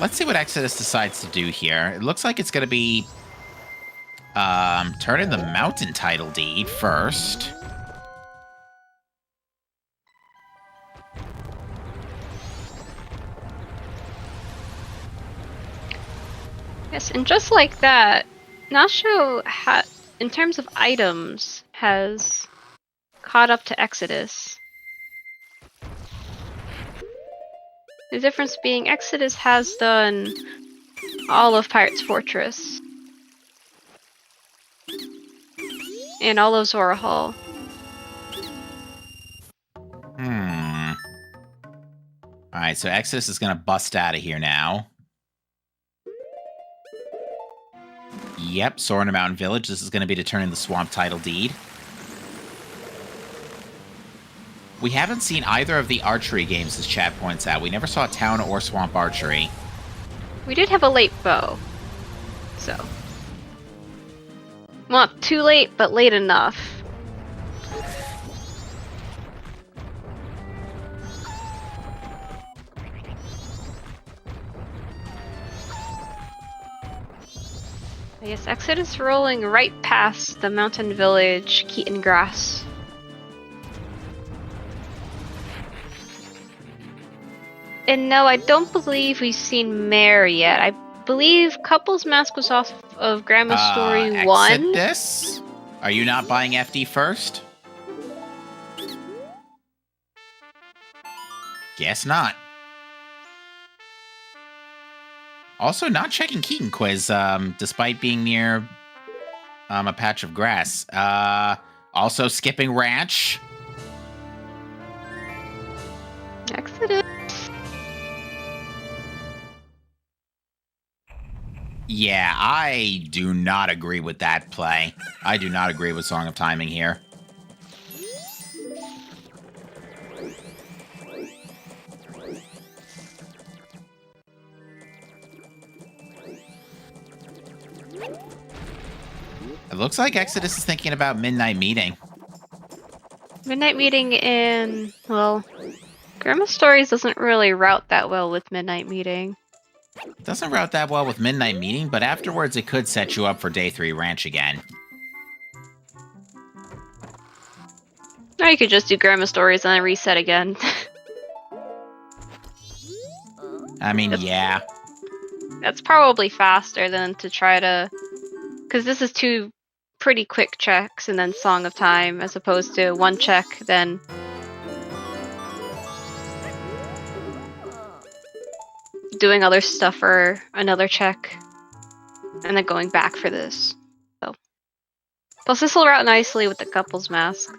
Let's see what Exodus decides to do here. It looks like it's going to be turn in the Mountain Title Deed first. Yes, and just like that, Nasho, in terms of items, has caught up to Exodus. The difference being Exodus has done all of Pirate's Fortress. And all of Zora Hall. Alright, so Exodus is going to bust out of here now. Yep, Soarin' Mountain Village. This is going to be to turn in the Swamp Title Deed. We haven't seen either of the archery games, as chat points out. We never saw Town or Swamp Archery. We did have a late bow. So. Well, not too late, but late enough. Yes, Exodus rolling right past the mountain village, Keaton Grass. And no, I don't believe we've seen Mare yet. I believe Couple's Mask was off of Grandma's Story 1. Exodus? Are you not buying FD first? Guess not. Also, not checking Keaton Quiz, despite being near a patch of grass. Also skipping Ranch. Exodus. Yeah, I do not agree with that play. I do not agree with Song of Timing here. It looks like Exodus is thinking about Midnight Meeting. Midnight Meeting in, well, Grandma's Stories doesn't really route that well with Midnight Meeting. It doesn't route that well with Midnight Meeting, but afterwards it could set you up for Day 3 Ranch again. Or you could just do Grandma's Stories and then reset again. I mean, yeah. That's probably faster than to try to... Because this is two pretty quick checks and then Song of Time, as opposed to one check, then... doing other stuff for another check, and then going back for this. So, plus this will route nicely with the Couple's Mask.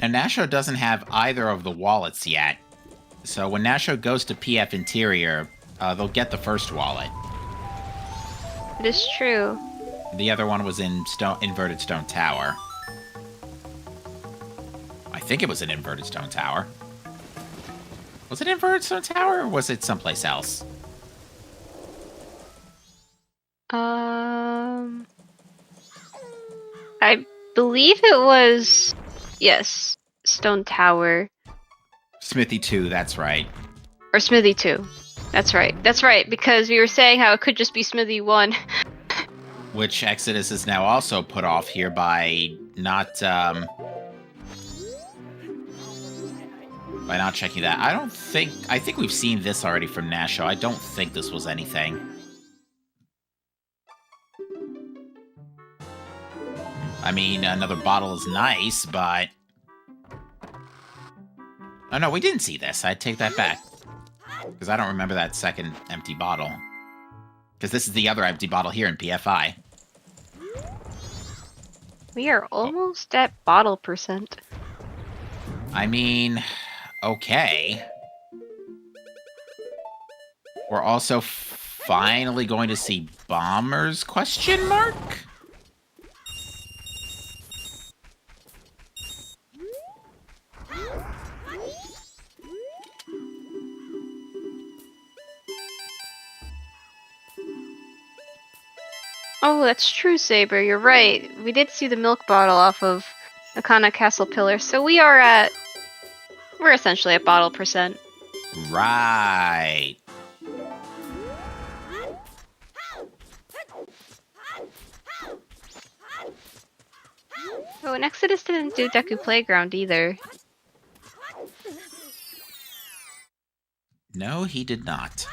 Now, Nasho doesn't have either of the wallets yet. So when Nasho goes to PF Interior, they'll get the first wallet. It is true. The other one was in Inverted Stone Tower. I think it was an Inverted Stone Tower. Was it Inverted Stone Tower, or was it someplace else? I believe it was, yes, Stone Tower. Smithy 2, that's right. Or Smithy 2. That's right. That's right, because we were saying how it could just be Smithy 1. Which Exodus is now also put off here by not checking that. I think we've seen this already from Nasho. I don't think this was anything. I mean, another bottle is nice, but... Oh no, we didn't see this. I take that back. Because I don't remember that second empty bottle. Because this is the other empty bottle here in PFI. We are almost at bottle percent. I mean, okay. We're also finally going to see bombers, question mark? Oh, that's true, Saber. You're right. We did see the milk bottle off of Akana Castle Pillar, so we're essentially at bottle percent. Right. Oh, and Exodus didn't do Deku Playground either. No, he did not.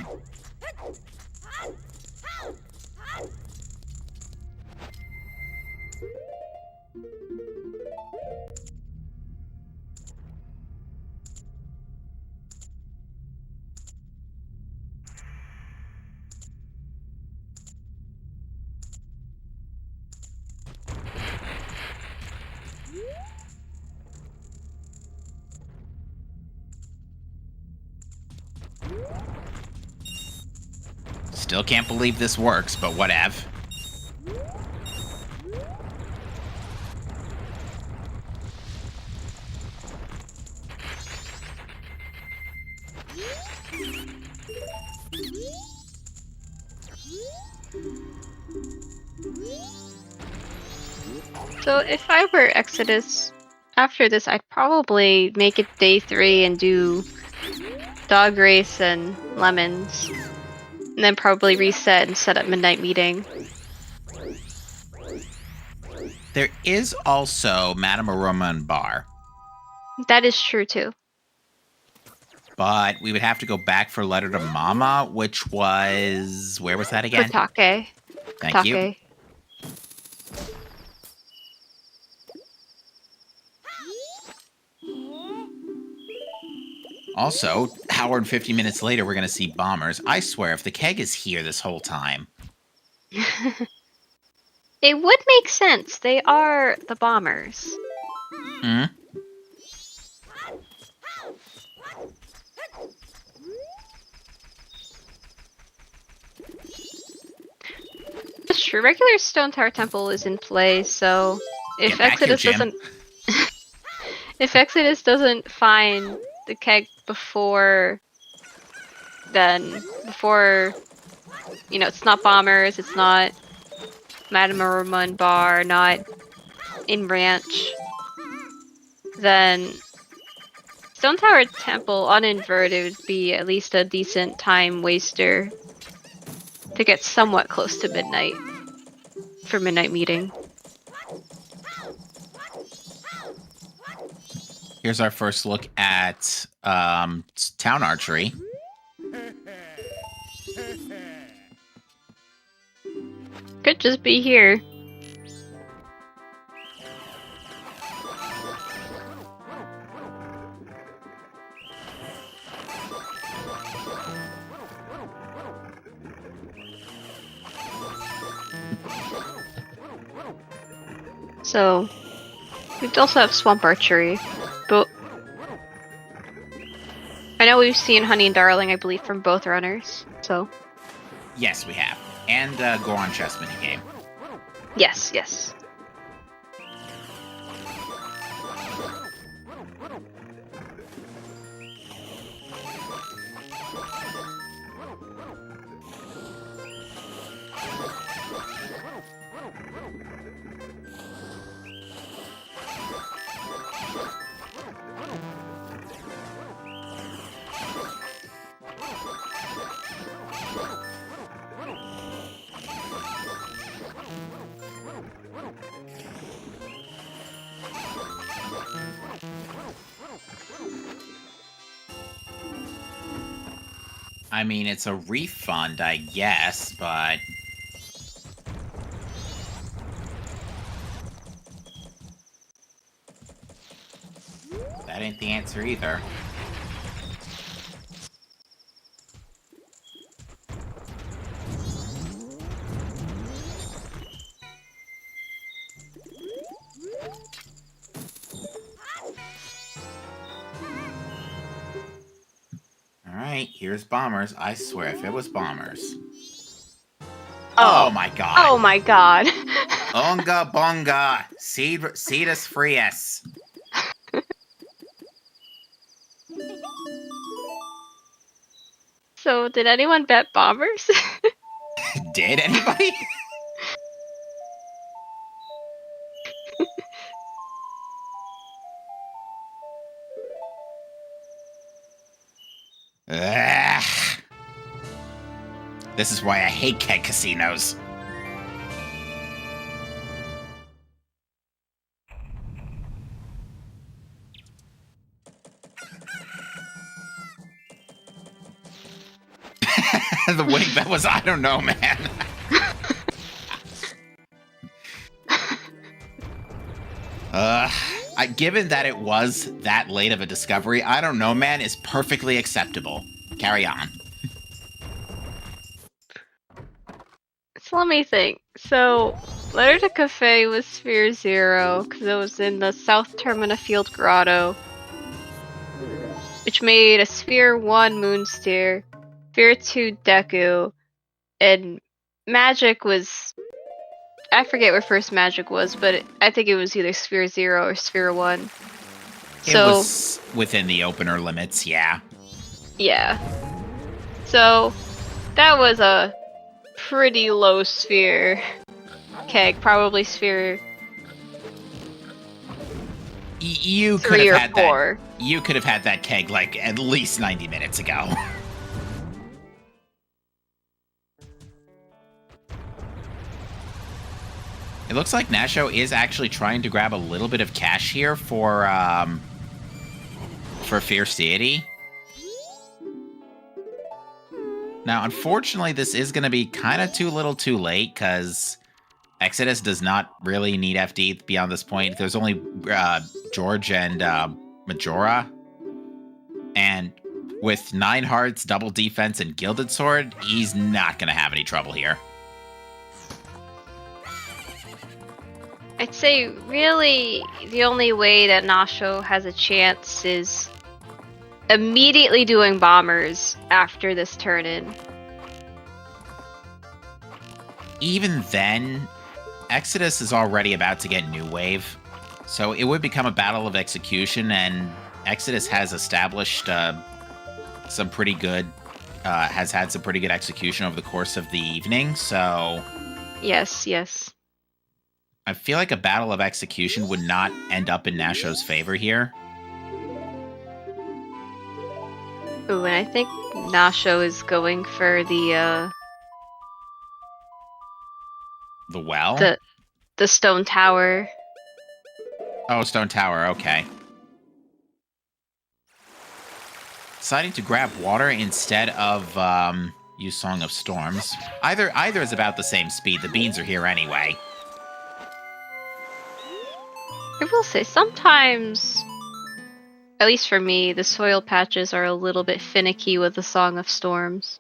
Still can't believe this works, but whatever. So if I were Exodus, after this I'd probably make it day 3 and do Dog Race and Lemons. And then probably reset and set up Midnight Meeting. There is also Madame Aroma and Bar. That is true too. But we would have to go back for Letter to Mama, which was... Where was that again? For Take. Thank you. Also, hour and 50 minutes later, we're going to see bombers. I swear, if the keg is here this whole time... It would make sense. They are the bombers. Hmm? That's true. Regular Stone Tower Temple is in play, so if Exodus doesn't... if Exodus doesn't find the keg before, you know, it's not bombers, it's not Madame Aroma and Bar, not in Ranch, then Stone Tower Temple uninverted would be at least a decent time waster to get somewhat close to midnight for Midnight Meeting. Here's our first look at Town Archery. Could just be here. So, we also have Swamp Archery, but I know we've seen Honey and Darling, I believe, from both runners. So Yes, we have. And Goron chess minigame. yes, yes. I mean, it's a refund, I guess, but... that ain't the answer either. Alright, here's Bombers. I swear, if it was Bombers... Oh my god! Oh my god! Onga bonga! Cetus frius! So, did anyone bet Bombers? Did anybody? Ugh. This is why I hate keg casinos. The wing, that was, I don't know, man. Given that it was that late of a discovery, I don't know, man, is perfectly acceptable. Carry on. So let me think. So, Letter to Cafe was Sphere 0, because it was in the South Termina Field Grotto, which made a Sphere 1 Moonsteer, Sphere 2 Deku, and Magic was... I forget where first Magic was, but I think it was either Sphere 0 or Sphere 1. So, It was within the opener limits, yeah. Yeah. So, that was a pretty low sphere keg, probably sphere You could 3 have or had 4. that. You could have had that keg like at least 90 minutes ago. It looks like Nasho is actually trying to grab a little bit of cash here for Fierce Deity. Now, unfortunately, this is going to be kind of too little too late, because Exodus does not really need FD beyond this point. There's only George and Majora. And with 9 hearts, double defense, and Gilded Sword, he's not going to have any trouble here. I'd say really the only way that Nasho has a chance is immediately doing bombers after this turn-in. Even then, Exodus is already about to get New Wave, so it would become a battle of execution, and Exodus has established some pretty good, has had some pretty good execution over the course of the evening, so... Yes, yes. I feel like a battle of execution would not end up in Nasho's favor here. Ooh, and I think Nasho is going for the well? The stone tower. Oh, stone tower, okay. Deciding to grab water instead of use Song of Storms. Either is about the same speed. The beans are here anyway. I will say, sometimes, at least for me, the soil patches are a little bit finicky with the Song of Storms.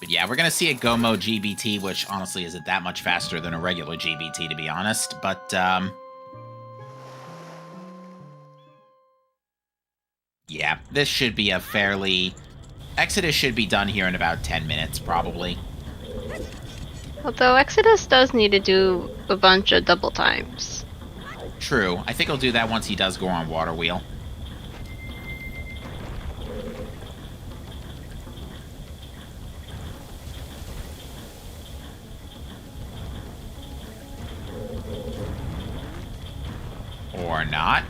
But yeah, we're going to see a Go mode GBT, which honestly isn't that much faster than a regular GBT, to be honest. But, yeah, this should be a fairly... Exodus should be done here in about 10 minutes, probably. Although Exodus does need to do a bunch of double times. True. I think he'll do that once he does go on Water Wheel. Or not.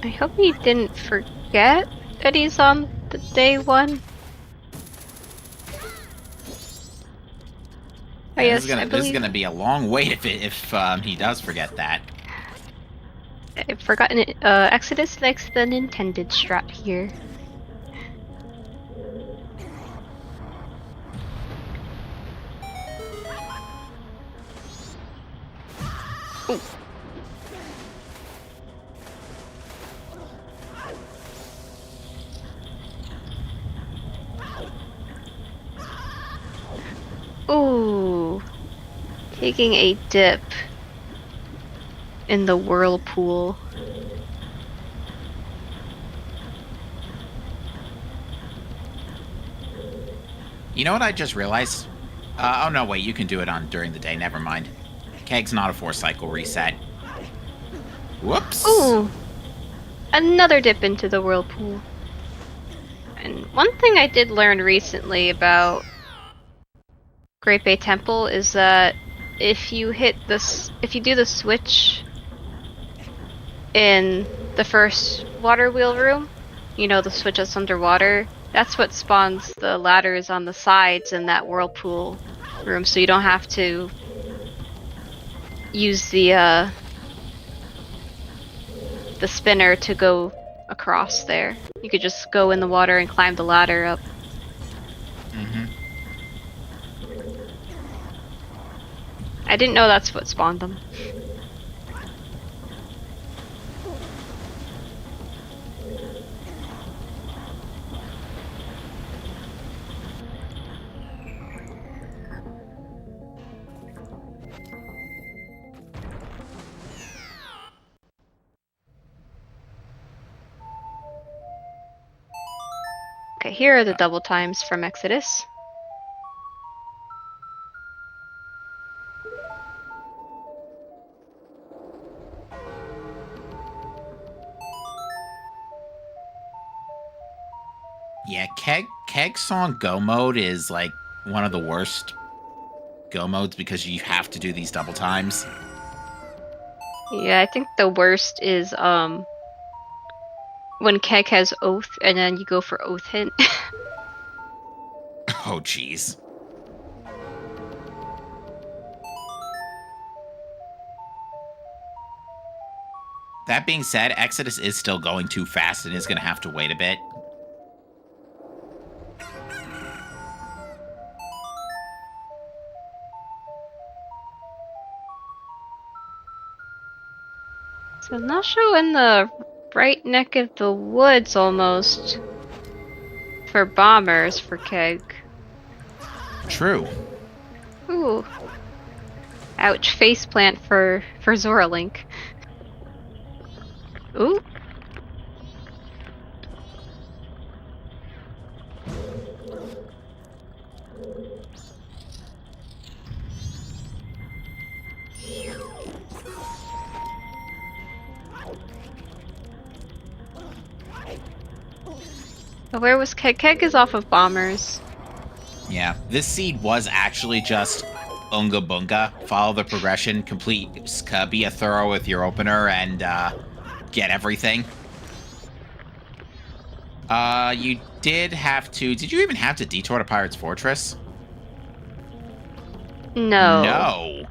I hope he didn't forget that he's on the day 1. Oh, yes, This is gonna be a long wait if he does forget that. I've forgotten it. Exodus likes the intended strat here. Ooh. Ooh, taking a dip in the whirlpool. You know what I just realized? Oh no, wait, you can do it during the day, never mind. Keg's not a 4-cycle reset. Whoops! Ooh, another dip into the whirlpool. And one thing I did learn recently about Great Bay Temple is that if you do the switch in the first water wheel room, you know, the switch that's underwater, that's what spawns the ladders on the sides in that whirlpool room, so you don't have to use the spinner to go across there. You could just go in the water and climb the ladder up. Mm-hmm. I didn't know that's what spawned them. Okay, here are the double times from Exodus. Yeah, Keg Song Go mode is like one of the worst Go modes because you have to do these double times. Yeah, I think the worst is when Keg has Oath and then you go for Oath Hint. Oh, jeez. That being said, Exodus is still going too fast and is going to have to wait a bit. So Nasho in the right neck of the woods almost for bombers for Keg. True. Ooh. Ouch, faceplant for Zoralink. Ooh. Where was Keg? Keg is off of bombers. Yeah, this seed was actually just Unga Bunga. Follow the progression, complete, be a thorough with your opener, and get everything. You did have to... Did you even have to detour to Pirate's Fortress? No. No.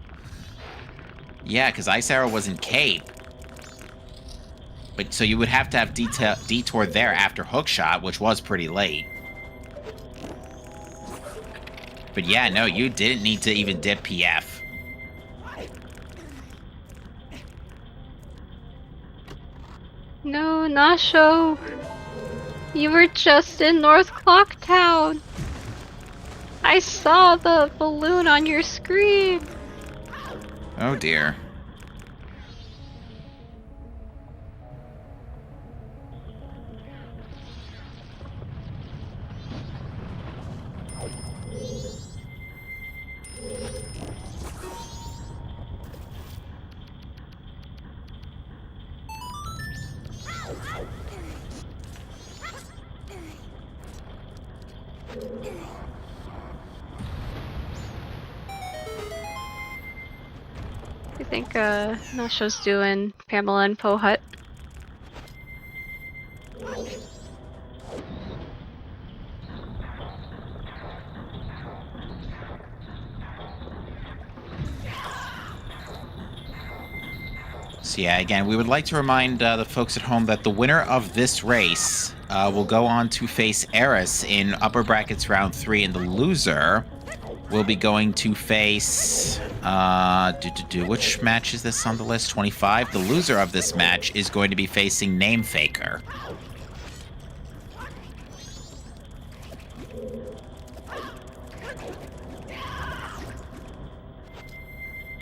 Yeah, because Ice Arrow was in Cape. But so you would have to have detour there after Hookshot, which was pretty late. But yeah, no, you didn't need to even dip PF. No, Nasho. You were just in North Clock Town. I saw the balloon on your screen. Oh dear. You think Nasho's doing Pamela and Poe Hut? So yeah, again, we would like to remind the folks at home that the winner of this race will go on to face Eris in upper brackets round 3, and the loser will be going to face which match is this on the list? 25. The loser of this match is going to be facing Namefaker.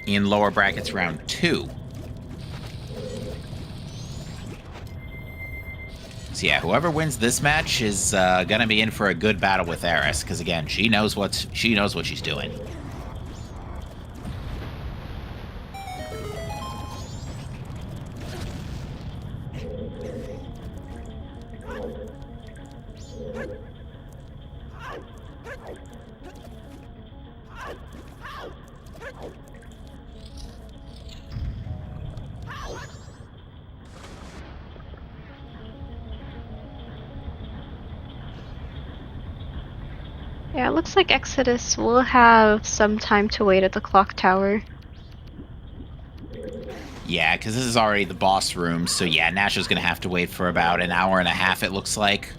In lower brackets round 2. So yeah, whoever wins this match is gonna be in for a good battle with Eris, because again, she knows what she's doing. Yeah, it looks like Exodus will have some time to wait at the clock tower. Yeah, because this is already the boss room, so yeah, Nasho's gonna have to wait for about an hour and a half, it looks like.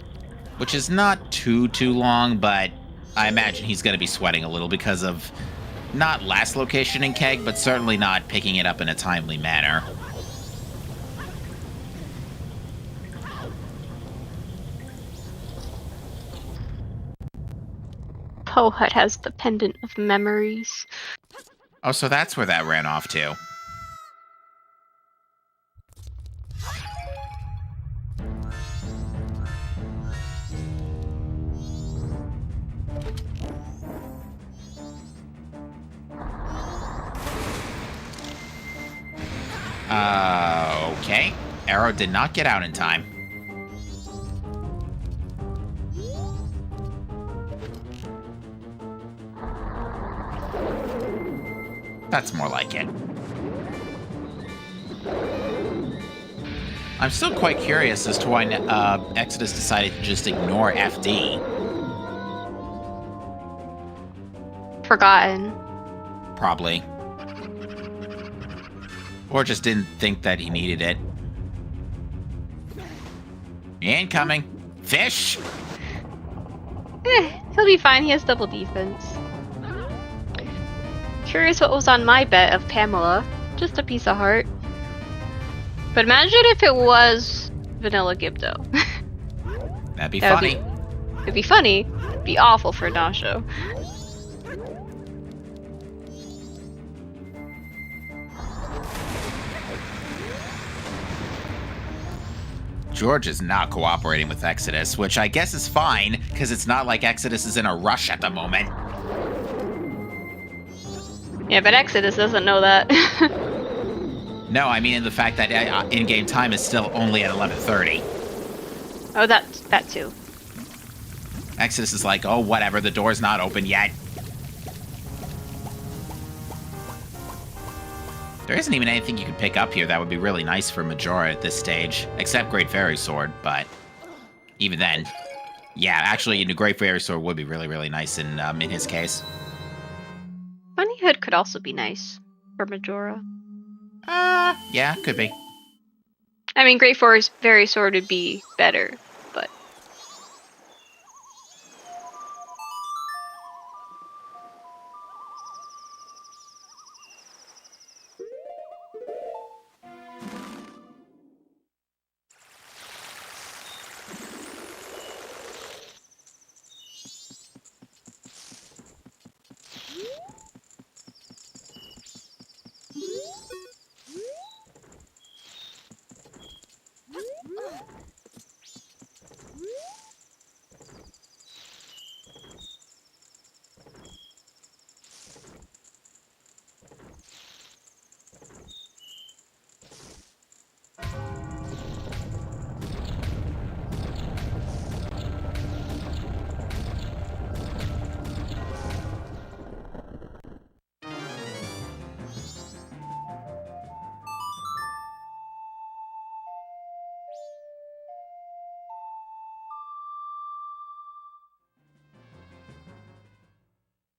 Which is not too long, but I imagine he's gonna be sweating a little because of not last location in Keg, but certainly not picking it up in a timely manner. Poe Hut has the Pendant of Memories. Oh, so that's where that ran off to. Okay. Arrow did not get out in time. That's more like it. I'm still quite curious as to why Exodus decided to just ignore FD. Forgotten. Probably. Or just didn't think that he needed it. Incoming. Fish! He'll be fine, he has double defense. Curious what was on my bet of Pamela. Just a piece of heart. But imagine if it was Vanilla Gibdo. That'd be funny. It'd be funny. It'd be awful for Nasho. George is not cooperating with Exodus, which I guess is fine, because it's not like Exodus is in a rush at the moment. Yeah, but Exodus doesn't know that. No, I mean in the fact that in-game time is still only at 11:30. Oh, that too. Exodus is like, oh, whatever, the door's not open yet. There isn't even anything you can pick up here that would be really nice for Majora at this stage, except Great Fairy Sword, but even then. Yeah, actually, the Great Fairy Sword would be really, really nice in his case. Bunny Hood could also be nice for Majora. Yeah, could be. I mean, Great Fairy Sword would be better, but...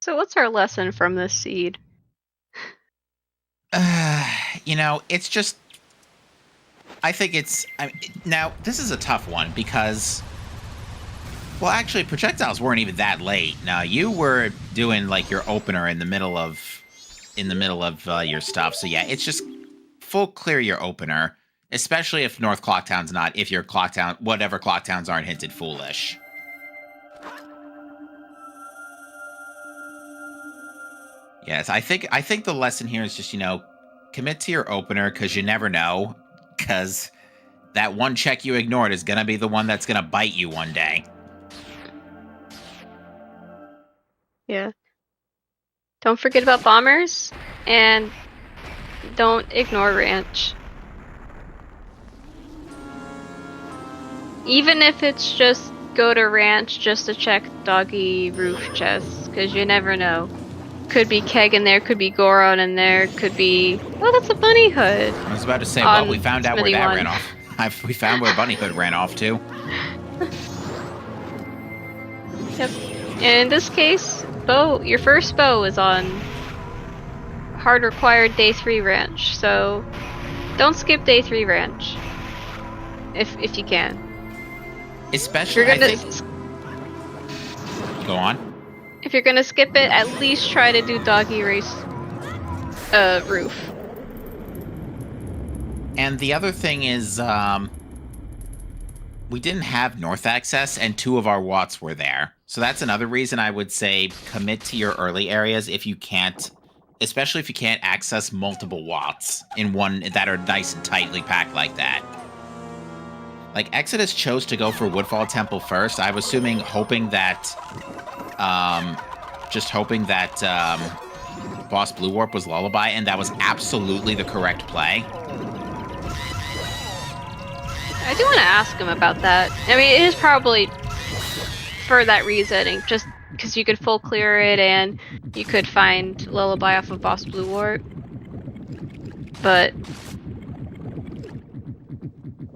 So what's our lesson from this seed? It's just... I think it's... now, this is a tough one because... Well, actually, projectiles weren't even that late. Now, you were doing, like, your opener in the middle of your stuff. So, yeah, it's just full clear your opener, especially if North Clocktown's not, if your Clocktown, whatever Clocktowns aren't hinted foolish. Yes, I think the lesson here is just, commit to your opener because you never know, because that one check you ignored is going to be the one that's going to bite you one day. Yeah. Don't forget about bombers, and don't ignore ranch. Even if it's just go to ranch just to check doggy roof chests, because you never know. Could be Keg in there, could be Goron in there, could be... Oh, that's a bunny hood. I was about to say, well, we found out where that ran off. We found where Bunny Hood ran off, too. Yep. And in this case, your first bow is on hard required day 3 ranch, so don't skip day 3 ranch. If you can. Especially, Go on. If you're gonna skip it, at least try to do doggy race roof. And the other thing is, we didn't have north access, and 2 of our watts were there. So that's another reason I would say commit to your early areas if you can't, especially if you can't access multiple watts in one that are nice and tightly packed like that. Like, Exodus chose to go for Woodfall Temple first. I was hoping that Boss Blue Warp was Lullaby, and that was absolutely the correct play. I do want to ask him about that. I mean, it is probably for that reason, just because you could full clear it and you could find Lullaby off of Boss Blue Warp. But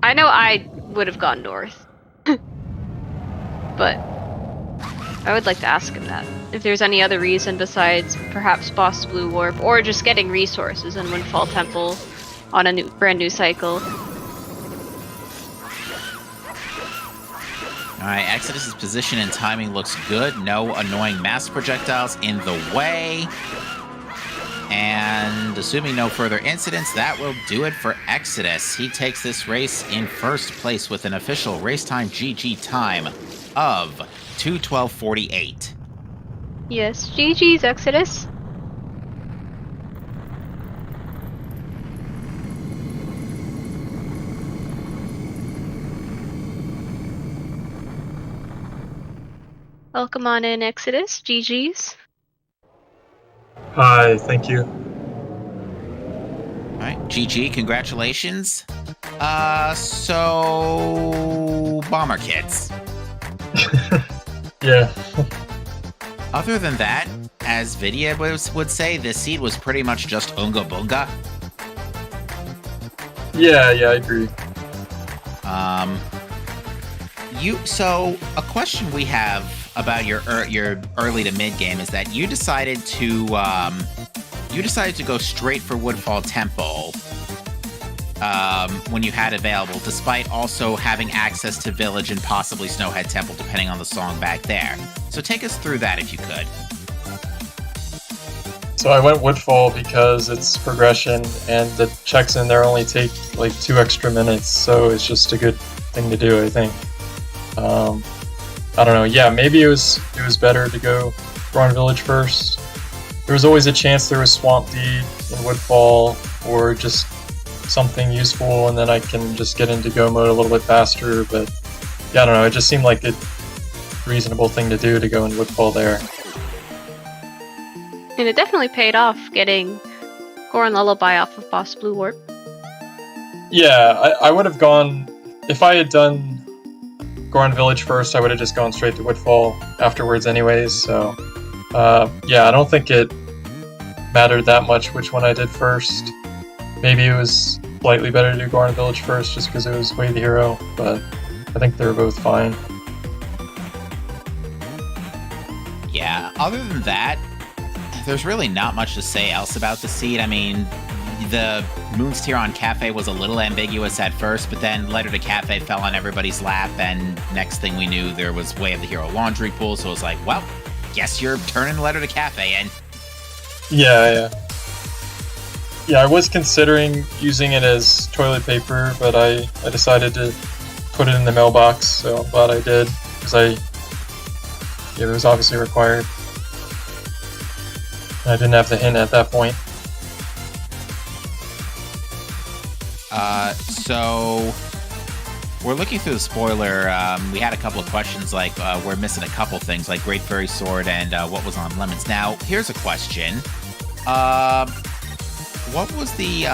I know I would have gone north. But I would like to ask him that. If there's any other reason besides perhaps Boss Blue Warp, or just getting resources in Windfall Temple on a brand new cycle. Alright, Exodus's position and timing looks good. No annoying mass projectiles in the way. And assuming no further incidents, that will do it for Exodus. He takes this race in first place with an official race time GG time of 2:12:48. Yes, GG's Exodus. Welcome on in, Exodus. GG's. Hi, thank you. Alright, GG, congratulations. So... Bomber kits. Yeah. Other than that, as Vidya would say, this seed was pretty much just Unga Bunga. Yeah, I agree. So a question we have about your early to mid game is that you decided to go straight for Woodfall Temple when you had available, despite also having access to Village and possibly Snowhead Temple, depending on the song back there. So take us through that if you could. So I went Woodfall because it's progression, and the checks in there only take like 2 extra minutes, so it's just a good thing to do, I think. I don't know. Yeah, maybe it was better to go Goron Village first. There was always a chance there was Swamp Deed in Woodfall, or just something useful, and then I can just get into go mode a little bit faster. But yeah, I don't know. It just seemed like a reasonable thing to do to go in Woodfall there. And it definitely paid off getting Goron Lullaby off of Boss Blue Warp. Yeah, I would have gone if I had done Goron Village first. I would have just gone straight to Woodfall afterwards, anyways. So yeah, I don't think it mattered that much which one I did first. Maybe it was slightly better to do Goron Village first just because it was Way the Hero, but I think they were both fine. Yeah, other than that, there's really not much to say else about the seed. I mean, the Moon's Tiron Cafe was a little ambiguous at first, but then Letter to Cafe fell on everybody's lap, and next thing we knew, there was Way of the Hero laundry pool, so it was like, well, guess you're turning Letter to Cafe in. Yeah. Yeah, I was considering using it as toilet paper, but I decided to put it in the mailbox, so I'm glad I did, because it was obviously required. I didn't have the hint at that point. So we're looking through the spoiler. We had a couple of questions, like we're missing a couple things, like Great Fairy Sword and what was on Lemons. Now, here's a question. What was the...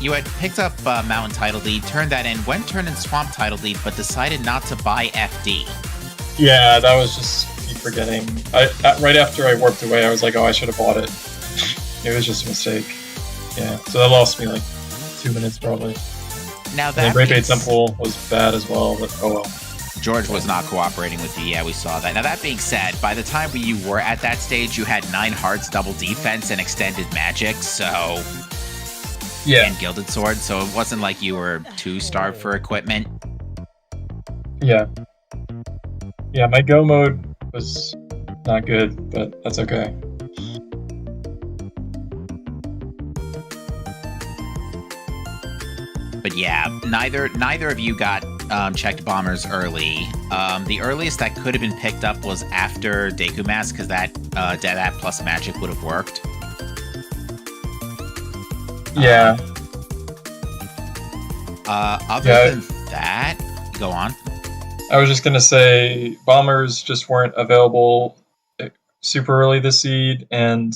you had picked up Mountain Title Deed, turned that in, went turned in Swamp Title Deed, but decided not to buy FD. Yeah, that was just me forgetting. Right after I warped away, I was like, oh, I should have bought it. It was just a mistake. Yeah, so that lost me like 2 minutes probably. Now that Great Bait Temple was bad as well, but oh well. George was not cooperating with you. Yeah, we saw that. Now that being said, by the time you were at that stage, you had 9 hearts, double defense, and extended magic. So yeah, and Gilded Sword. So it wasn't like you were too starved for equipment. Yeah. Yeah, my go mode was not good, but that's okay. But yeah, neither of you got checked bombers early. The earliest that could have been picked up was after Deku Mask, because that plus magic would have worked. Yeah. Other than that, go on. I was just gonna say bombers just weren't available super early this seed, and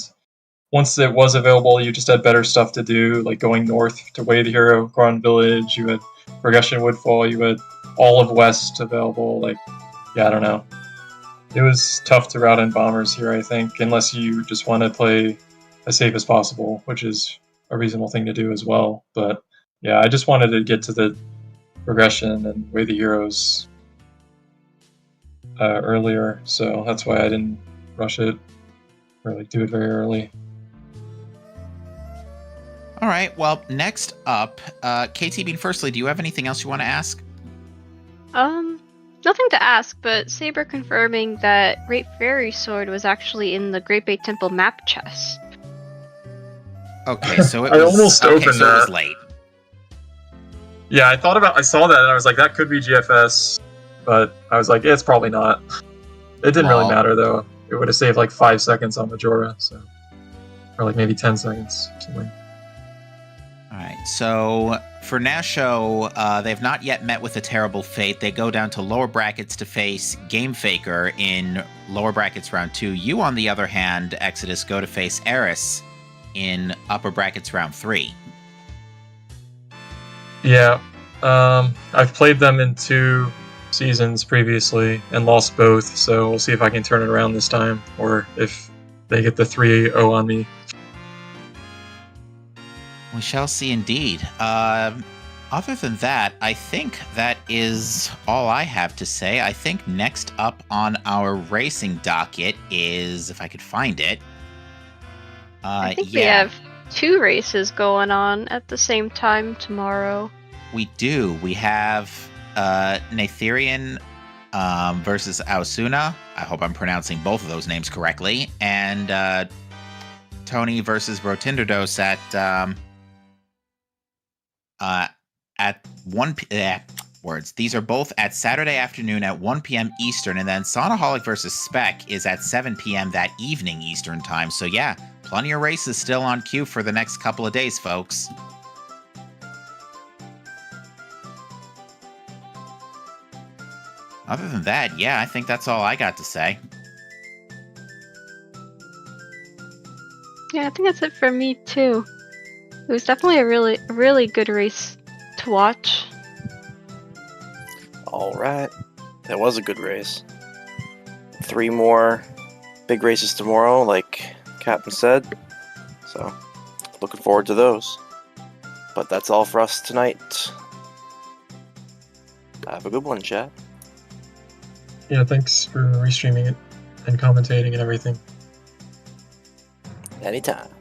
once it was available, you just had better stuff to do, like going north to Way of the Hero, Grand Village, you had Progression Woodfall, you had all of West available, like, yeah, I don't know. It was tough to route in bombers here, I think, unless you just want to play as safe as possible, which is a reasonable thing to do as well. But yeah, I just wanted to get to the Progression and Way of the Heroes earlier, so that's why I didn't rush it, or like do it very early. All right, well, next up, KT Bean, firstly, do you have anything else you want to ask? Nothing to ask, but Saber confirming that Great Fairy Sword was actually in the Great Bay Temple map chest. Okay, so it I was... almost opened so that. It was late. Yeah, I saw that and I was like, that could be GFS, but I was like, it's probably not. It didn't really matter though. It would have saved like 5 seconds on Majora, so, or like maybe 10 seconds, or something. Alright, so for Nasho, they've not yet met with a terrible fate. They go down to lower brackets to face Game Faker in lower brackets round 2. You, on the other hand, Exodus, go to face Eris in upper brackets round 3. Yeah, I've played them in 2 seasons previously and lost both, so we'll see if I can turn it around this time, or if they get the 3-0 on me. We shall see indeed. Other than that, I think that is all I have to say. I think next up on our racing docket is, if I could find it. I think we have 2 races going on at the same time tomorrow. We do. We have Natherian versus Aosuna. I hope I'm pronouncing both of those names correctly. And Tony versus Rotinderdos at 1 p.m. Words. These are both at Saturday afternoon at 1 p.m. Eastern, and then Sonaholic versus Spec is at 7 p.m. that evening Eastern time. So yeah, plenty of races still on queue for the next couple of days, folks. Other than that, yeah, I think that's all I got to say. Yeah, I think that's it for me too. It was definitely a really good race to watch. All right. That was a good race. 3 more big races tomorrow, like Captain said. So, looking forward to those. But that's all for us tonight. Have a good one, chat. Yeah, thanks for restreaming it and commentating and everything. Anytime.